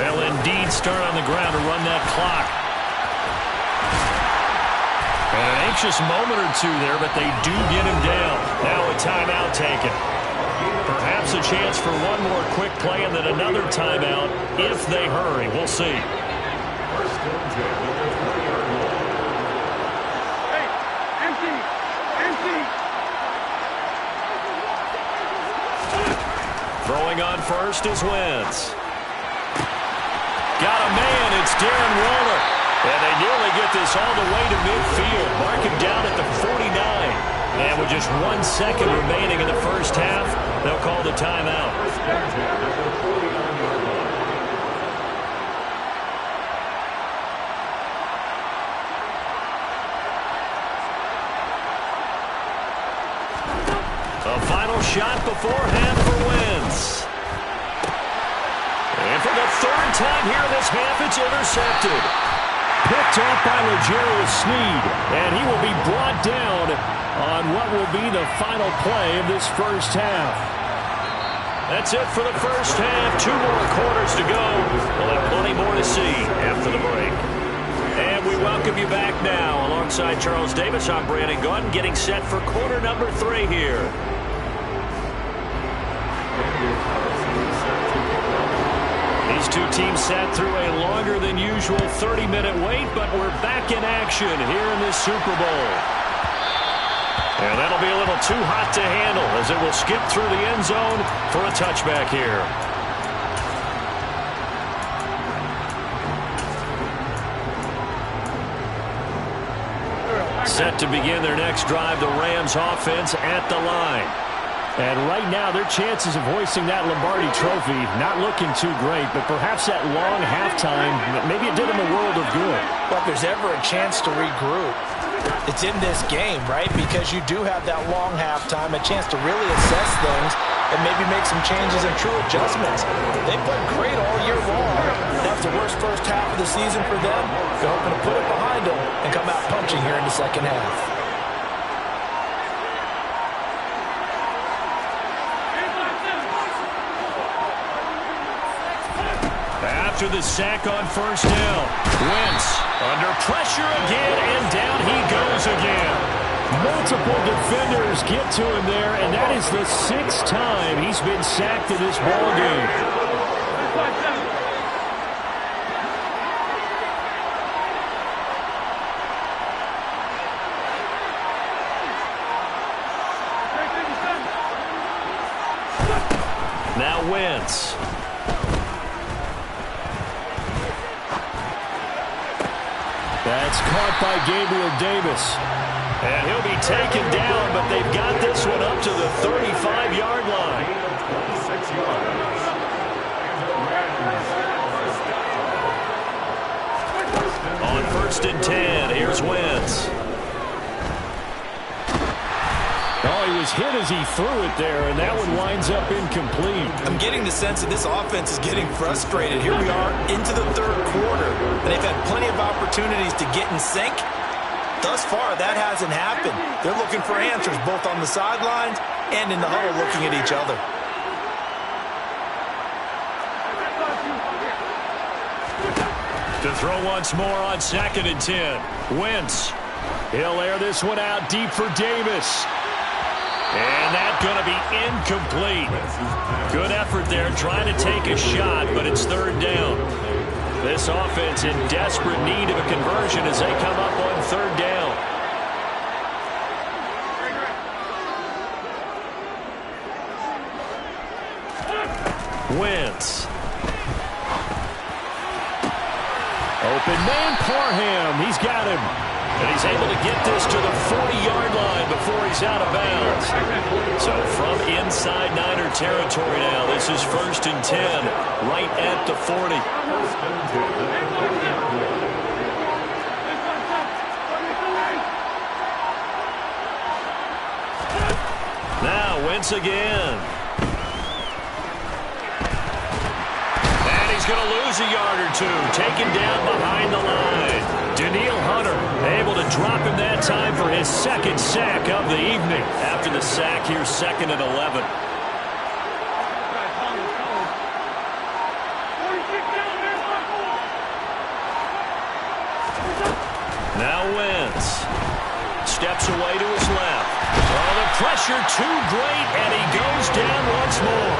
They'll indeed start on the ground to run that clock. An anxious moment or two there, but they do get him down. Now a timeout taken. Perhaps a chance for one more quick play and then another timeout if they hurry. We'll see. Throwing on first is Wentz. Got a man. It's Darren Waller. And they nearly get this all the way to midfield. Mark him down at the 49. And with just 1 second remaining in the first half, they'll call the timeout. A final shot before half for Wentz. And for the third time here in this half, it's intercepted. Picked off by L'Jarius Sneed, and he will be brought down on what will be the final play of this first half. That's it for the first half. 2 more quarters to go. We'll have plenty more to see after the break. And we welcome you back now. Alongside Charles Davis, I'm Brandon Gaudin, getting set for quarter number 3 here. These two teams sat through a longer than usual 30-minute wait, but we're back in action here in this Super Bowl. And that'll be a little too hot to handle as it will skip through the end zone for a touchback here. Set to begin their next drive, the Rams offense at the line. And right now, their chances of hoisting that Lombardi trophy not looking too great, but perhaps that long halftime, maybe it did them a world of good. But if there's ever a chance to regroup, it's in this game, right? Because you do have that long halftime, a chance to really assess things and maybe make some changes and true adjustments. They've played great all year long. That's the worst first half of the season for them. They're hoping to put it behind them and come out punching here in the second half. After the sack on first down, Wentz under pressure again, and down he goes again. Multiple defenders get to him there, and that is the 6th time he's been sacked in this ballgame. Now Wentz. That's caught by Gabriel Davis. And he'll be taken down, but they've got this one up to the 35-yard line. On 1st and 10, here's Wentz. Oh, he was hit as he threw it there, and that one winds up incomplete. I'm getting the sense that this offense is getting frustrated. Here we are into the 3rd quarter, and they've had plenty of opportunities to get in sync. Thus far, that hasn't happened. They're looking for answers both on the sidelines and in the huddle looking at each other. To throw once more on 2nd and 10. Wentz. He'll air this one out deep for Davis. And that's going to be incomplete. Good effort there trying to take a shot, but it's 3rd down. This offense in desperate need of a conversion as they come up on 3rd down. Wentz. Open man, Parham. He's got him. And he's able to get this to the 40-yard line before he's out of bounds. So from inside Niner territory now, this is 1st and 10, right at the 40. Now Wentz again. And he's going to lose a yard or two, taken down behind the line. Danielle Hunter able to drop him that time for his 2nd sack of the evening. After the sack, here's 2nd and 11. Now Wentz steps away to his left. Oh, the pressure too great, and he goes down once more.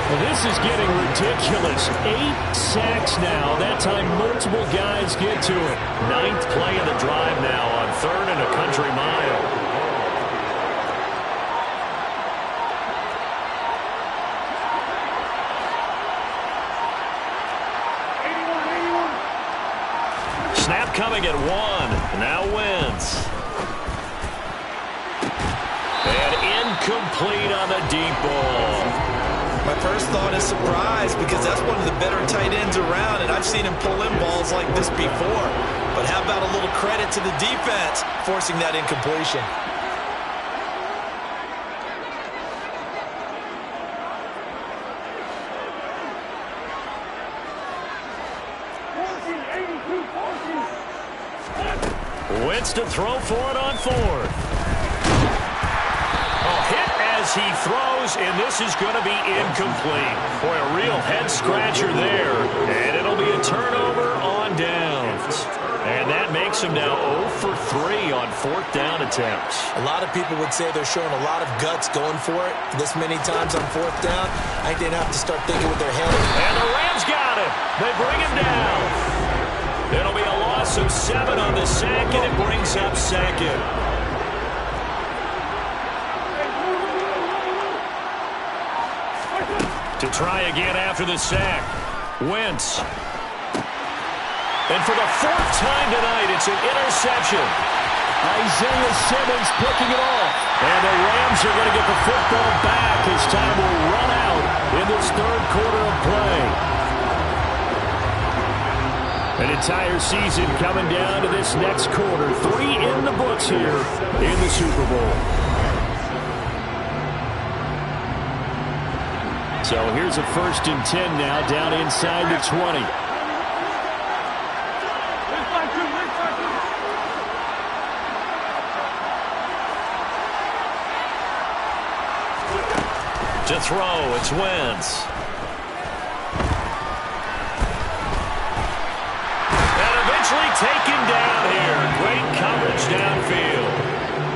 Well, this is getting ridiculous. 8 sacks now. That time multiple guys get to it. 9th play of the drive now on 3rd and a country mile. Snap coming at 1. Now Wentz. And incomplete on the deep ball. My first thought is surprise because that's one of the better tight ends around, and I've seen him pull in balls like this before. But how about a little credit to the defense forcing that incompletion? Wentz to throw for it on 4th. Hit as he throws, and this is going to be incomplete. Boy, a real head-scratcher there, and it'll be a turnover on downs. And that makes him now 0 for 3 on 4th down attempts. A lot of people would say they're showing a lot of guts going for it this many times on 4th down. I think they'd have to start thinking with their head. And the Rams got him. They bring him down. It'll be a loss of 7 on the sack, and it brings up 2nd. To try again after the sack. Wentz. And for the 4th time tonight, it's an interception. Isaiah Simmons picking it off. And the Rams are going to get the football back as time will run out in this 3rd quarter of play. An entire season coming down to this next quarter. 3 in the books here in the Super Bowl. So here's a 1st and 10 now down inside the 20. To throw, it's Wentz. And eventually taken down here. Great coverage downfield.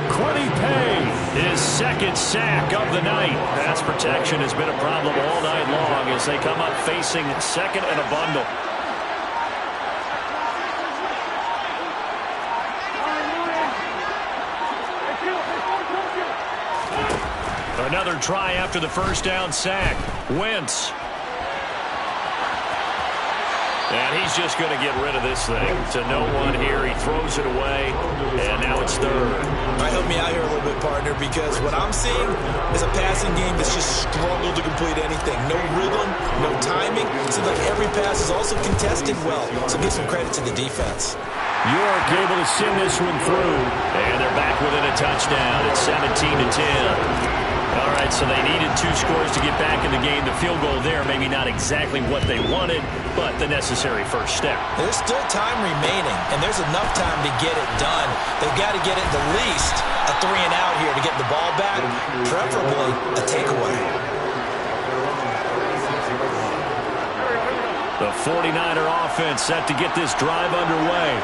Quiddy Pay, his 2nd sack of the night. Pass protection has been a problem all night long as they come up facing 2nd and a bundle. Another try after the 1st down sack. Wentz. And he's just going to get rid of this thing. To no one here. He throws it away. And now it's 3rd. All right, help me out here a little bit, partner, because what I'm seeing is a passing game that's just struggled to complete anything. No rhythm, no timing. It seems like every pass is also contested well. So give some credit to the defense. York able to send this one through. And they're back within a touchdown. It's 17-10. All right, so they needed 2 scores to get back in the game. The field goal there, maybe not exactly what they wanted, but the necessary first step. There's still time remaining, and there's enough time to get it done. They've got to get it the least a 3 and out here to get the ball back, preferably a takeaway. The 49er offense set to get this drive underway.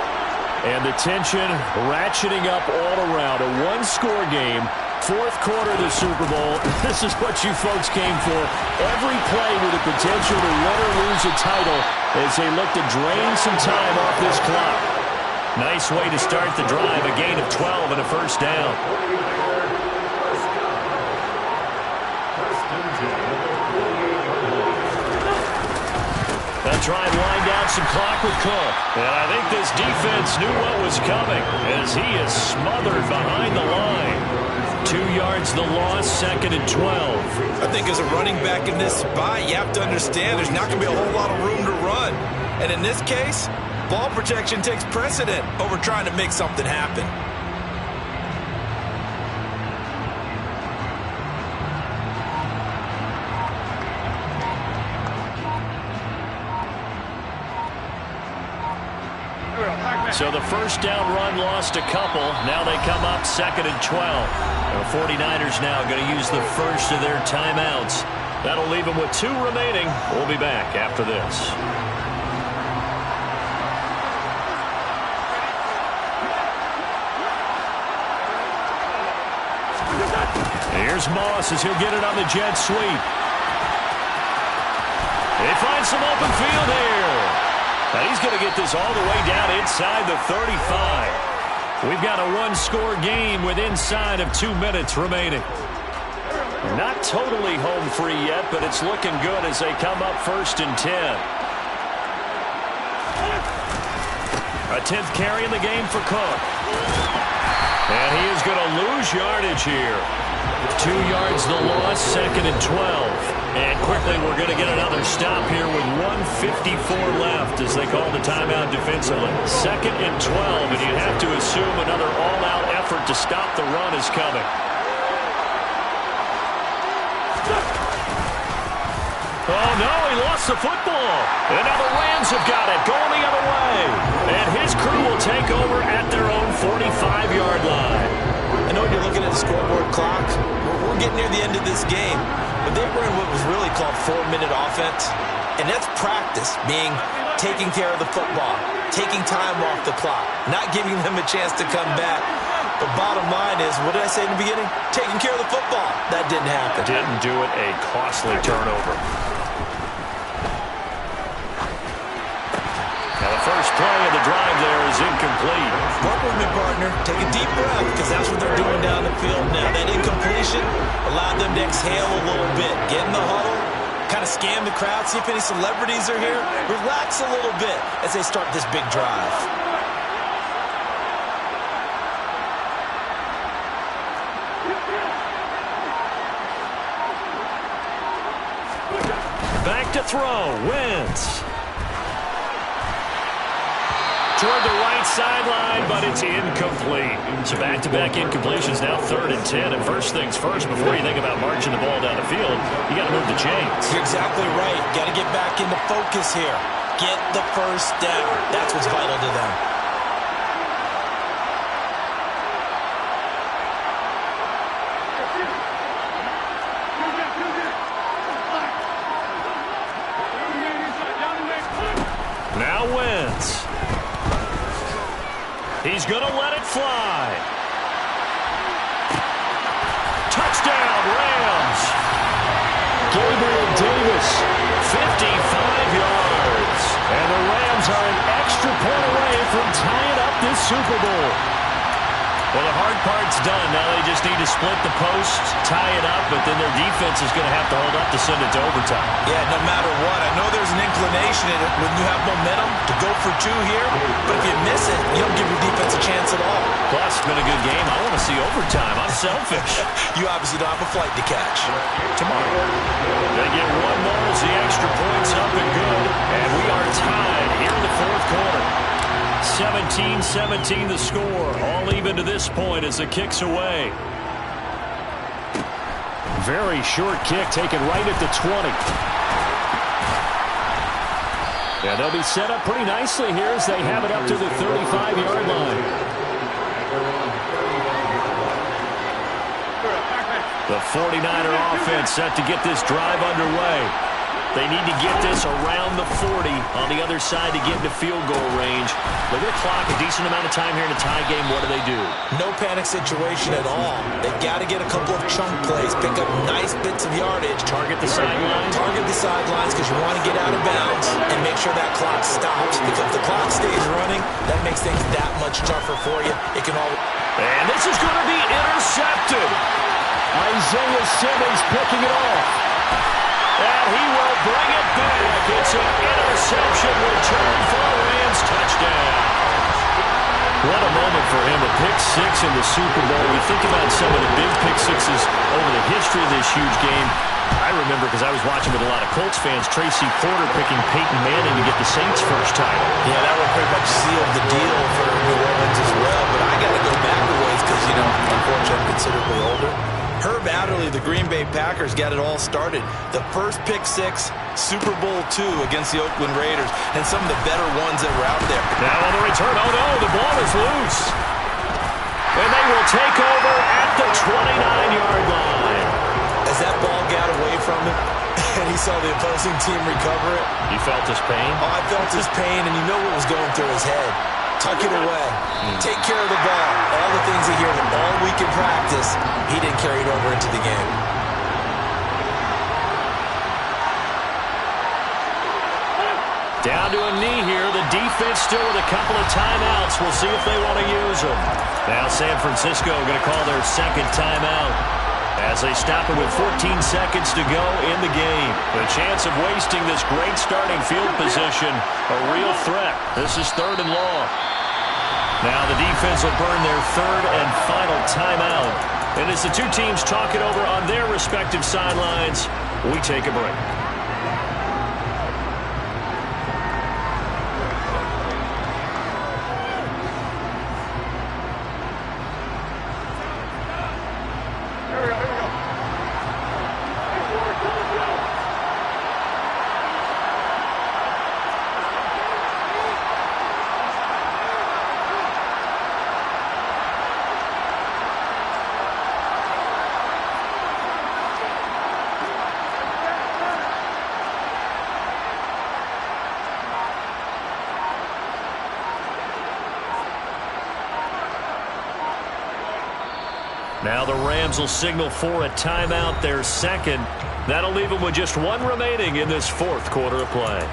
And the tension ratcheting up all around. A 1-score game. 4th quarter of the Super Bowl. This is what you folks came for. Every play with the potential to win or lose a title as they look to drain some time off this clock. Nice way to start the drive. A gain of 12 and a 1st down. They'll try and wind down some clock with Cook. And I think this defense knew what was coming as he is smothered behind the line. 2 yards the loss, 2nd and 12. I think as a running back in this spot, you have to understand there's not going to be a whole lot of room to run. And in this case, ball protection takes precedent over trying to make something happen. So the 1st down run lost a couple. Now they come up 2nd and 12. The 49ers now going to use the first of their timeouts. That'll leave them with 2 remaining. We'll be back after this. Here's Moss as he'll get it on the jet sweep. They find some open field here. And he's going to get this all the way down inside the 35. We've got a 1-score game with inside of 2 minutes remaining. Not totally home free yet, but it's looking good as they come up 1st and 10. A 10th carry in the game for Cook. And he is going to lose yardage here. 2 yards the loss, 2nd and 12. And quickly we're going to get another stop here with 1:54 left as they call the timeout defensively. 2nd and 12, and you have to assume another all-out effort to stop the run is coming. Oh, no, he lost the football. And now the Rams have got it, going the other way. And his crew will take over at their own 45-yard line. I know when you're looking at the scoreboard clock, we're getting near the end of this game. But they were in what was really called 4-minute offense. And that's practice, being taking care of the football, taking time off the clock, not giving them a chance to come back. But bottom line is, what did I say in the beginning? Taking care of the football. That didn't happen. Didn't do it. A costly turnover. Now the first play of the drive there is incomplete. Work with me, partner. Take a deep breath, because that's what they're doing down the field now. That incompletion allowed them to exhale a little bit. Get in the huddle, kind of scan the crowd, see if any celebrities are here. Relax a little bit as they start this big drive. Back to throw. Wentz. Toward the right sideline, but it's incomplete. So back-to-back incompletions, now 3rd and 10. And first things first, before you think about marching the ball down the field, you got to move the chains. You're exactly right. Got to get back into focus here. Get the first down. That's what's vital to them. Now Wentz. He's going to let it fly. Touchdown, Rams. Gabriel Davis, 55 yards. and the Rams are an extra point away from tying up this Super Bowl. Well, the hard part's done. Now they just need to split the post, tie it up, but then their defense is going to have to hold up to send it to overtime. Yeah, no matter what. I know there's an inclination in it when you have momentum to go for 2 here, but if you miss it, you don't give your defense a chance at all. Plus, it's been a good game. I want to see overtime. I'm selfish. You obviously don't have a flight to catch. Tomorrow. They get one more as the extra point's up and good. And we are tied here in the 4th quarter. 17-17 the score. All even to this point as the kick's away. Very short kick taken right at the 20. Yeah, they'll be set up pretty nicely here as they have it up to the 35-yard line. The 49er offense set to get this drive underway. They need to get this around the 40 on the other side to get into field goal range. Look at the clock, a decent amount of time here in a tie game. What do? No panic situation at all. They've got to get a couple of chunk plays, pick up nice bits of yardage. Target the sidelines. Target the sidelines because you want to get out of bounds and make sure that clock stops. Because if the clock stays running, that makes things that much tougher for you. It can all. And this is going to be intercepted. Isaiah Simmons picking it off. And he will bring it back. It's an interception return for a Rams touchdown. What a moment for him, a pick-6 in the Super Bowl. We think about some of the big pick-6s over the history of this huge game. I remember, because I was watching with a lot of Colts fans, Tracy Porter picking Peyton Manning to get the Saints' first title. Yeah, that would pretty much seal the deal for New Orleans as well. But I got to go back a ways because, you know, unfortunately I'm considerably older. Herb Adderley, the Green Bay Packers, got it all started. The first pick-6, Super Bowl II against the Oakland Raiders, and some of the better ones that were out there. Now on the return, oh no, the ball is loose. And they will take over at the 29-yard line. As that ball got away from him, and he saw the opposing team recover it. You felt his pain? Oh, I felt his pain, and you know what was going through his head. Tuck it away. Take care of the ball. All the things he hears all week in practice, he didn't carry it over into the game. Down to a knee here. The defense still with a couple of timeouts. We'll see if they want to use them. Now San Francisco going to call their second timeout as they stop it with 14 seconds to go in the game. The chance of wasting this great starting field position, a real threat. This is 3rd and long. Now the defense will burn their third and final timeout. And as the two teams talk it over on their respective sidelines, we take a break. Now the Rams will signal for a timeout, their second. That'll leave them with just one remaining in this fourth quarter of play.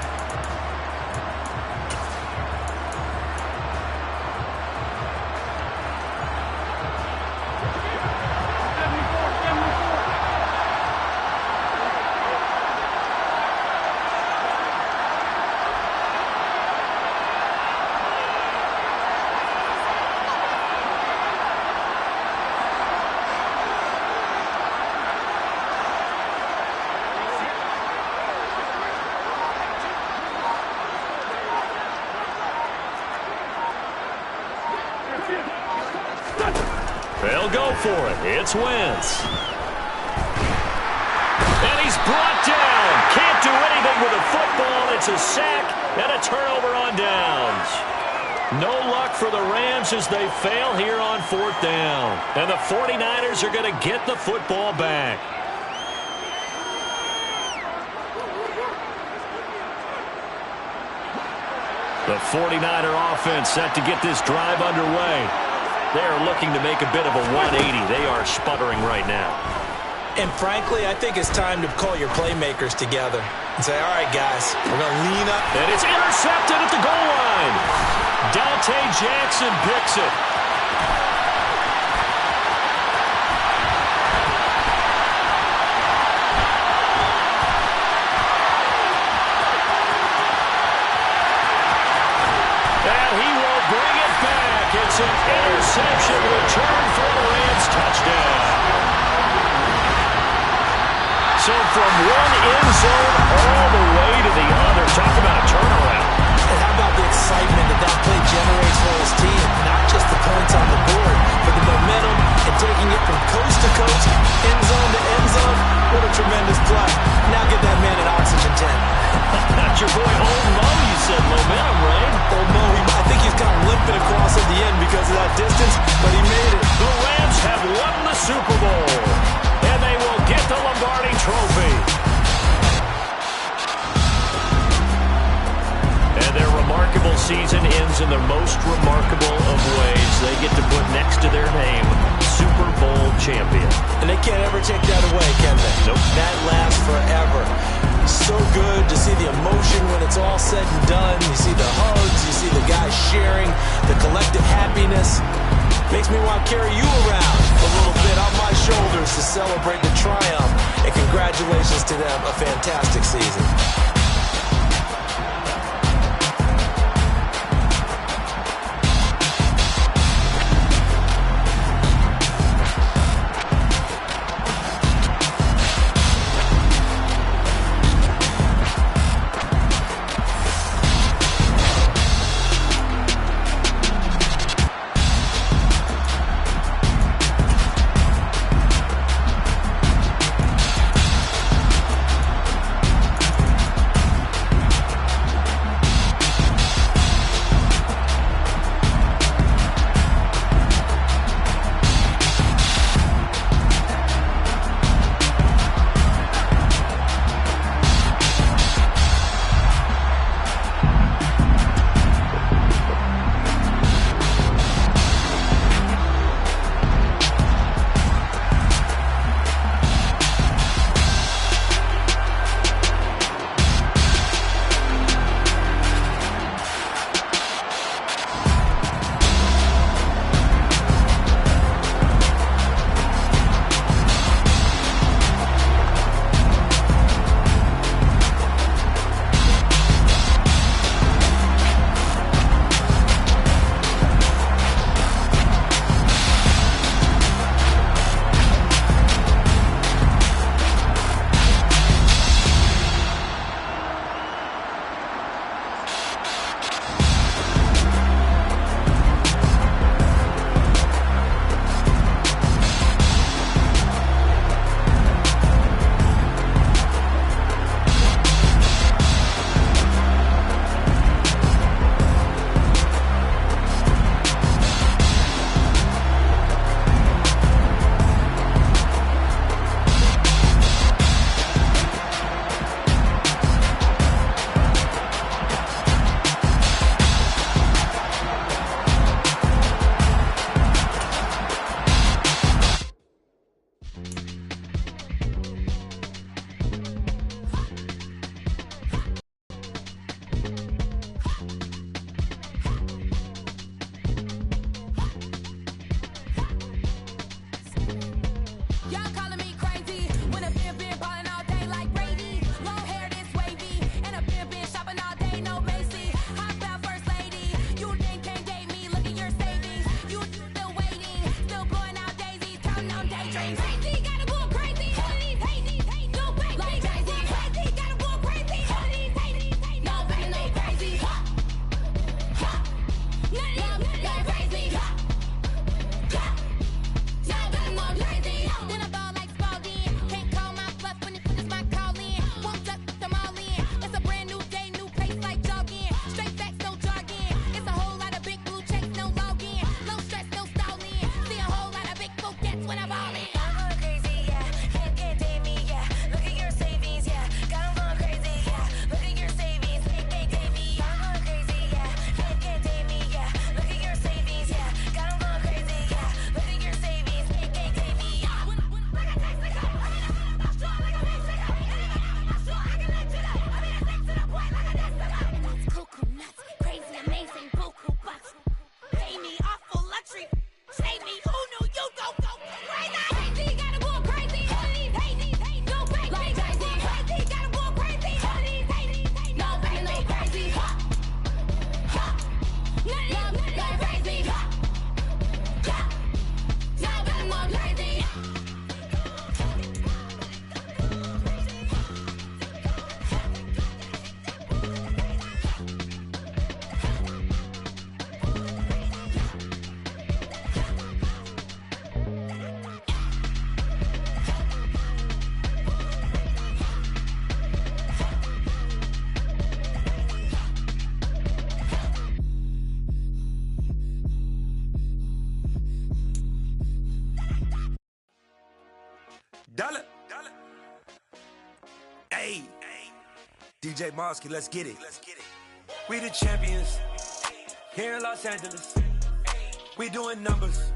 They'll go for it. It's Wentz. And he's brought down. Can't do anything with the football. It's a sack and a turnover on downs. No luck for the Rams as they fail here on fourth down. And the 49ers are going to get the football back. The 49er offense set to get this drive underway. They're looking to make a bit of a 180. They are sputtering right now. And frankly, I think it's time to call your playmakers together and say, all right, guys, we're going to lean up. And it's intercepted at the goal line. Dante Jackson picks it. And he will bring it back. It's an interception return for the Rams touchdown. So from one end zone all the way to the other. Talk about a turnaround. And how about the excitement that play generates for his team? Not just the points on the board, but the momentum and taking it from coast to coast, end zone to end zone. What a tremendous play. Now get that man an oxygen tent. That's your boy Old Mo, you said. Momentum, right? Old Mo, I think he's kind of limping across at the end because of that distance, but he made it. The Rams have won the Super Bowl, and they will get the Lombardi Trophy. And their remarkable season ends in the most remarkable of ways. They get to put next to their name, Super Bowl champion. And they can't ever take that away, can they? Nope. That lasts forever. So good to see the emotion when it's all said and done. You see the hugs, you see the guys sharing, the collective happiness. Makes me want to carry you around a little bit on my shoulders to celebrate the triumph. And congratulations to them, a fantastic season. DJ Mosky, let's get it. We the champions here in Los Angeles. We doing numbers.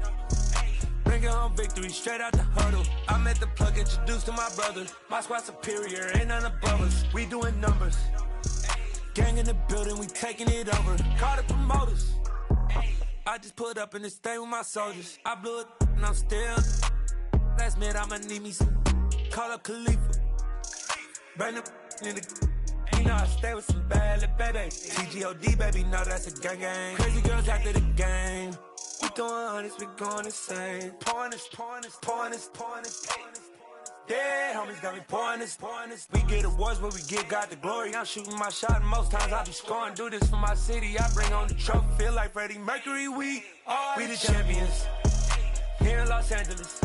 Bringing home victory straight out the huddle. I met the plug, introduced to my brother. My squad superior, ain't none above us. We doing numbers. Gang in the building, we taking it over. Call the promoters. I just put up in this thing with my soldiers. I blew it and I'm still. Last minute I'ma need me some. Call up Khalifa. Burn the in the. You know I stay with some bad little baby. TGOD baby, no that's a gang gang. Crazy girls after the game. We throwing hundreds, we going insane. Pouring this. Yeah, homies got me pouring this. We get awards, but we give God the glory. I'm shooting my shot, and most times I be scoring. Do this for my city, I bring on the trophy. Feel like Freddie Mercury, we the champions here in Los Angeles.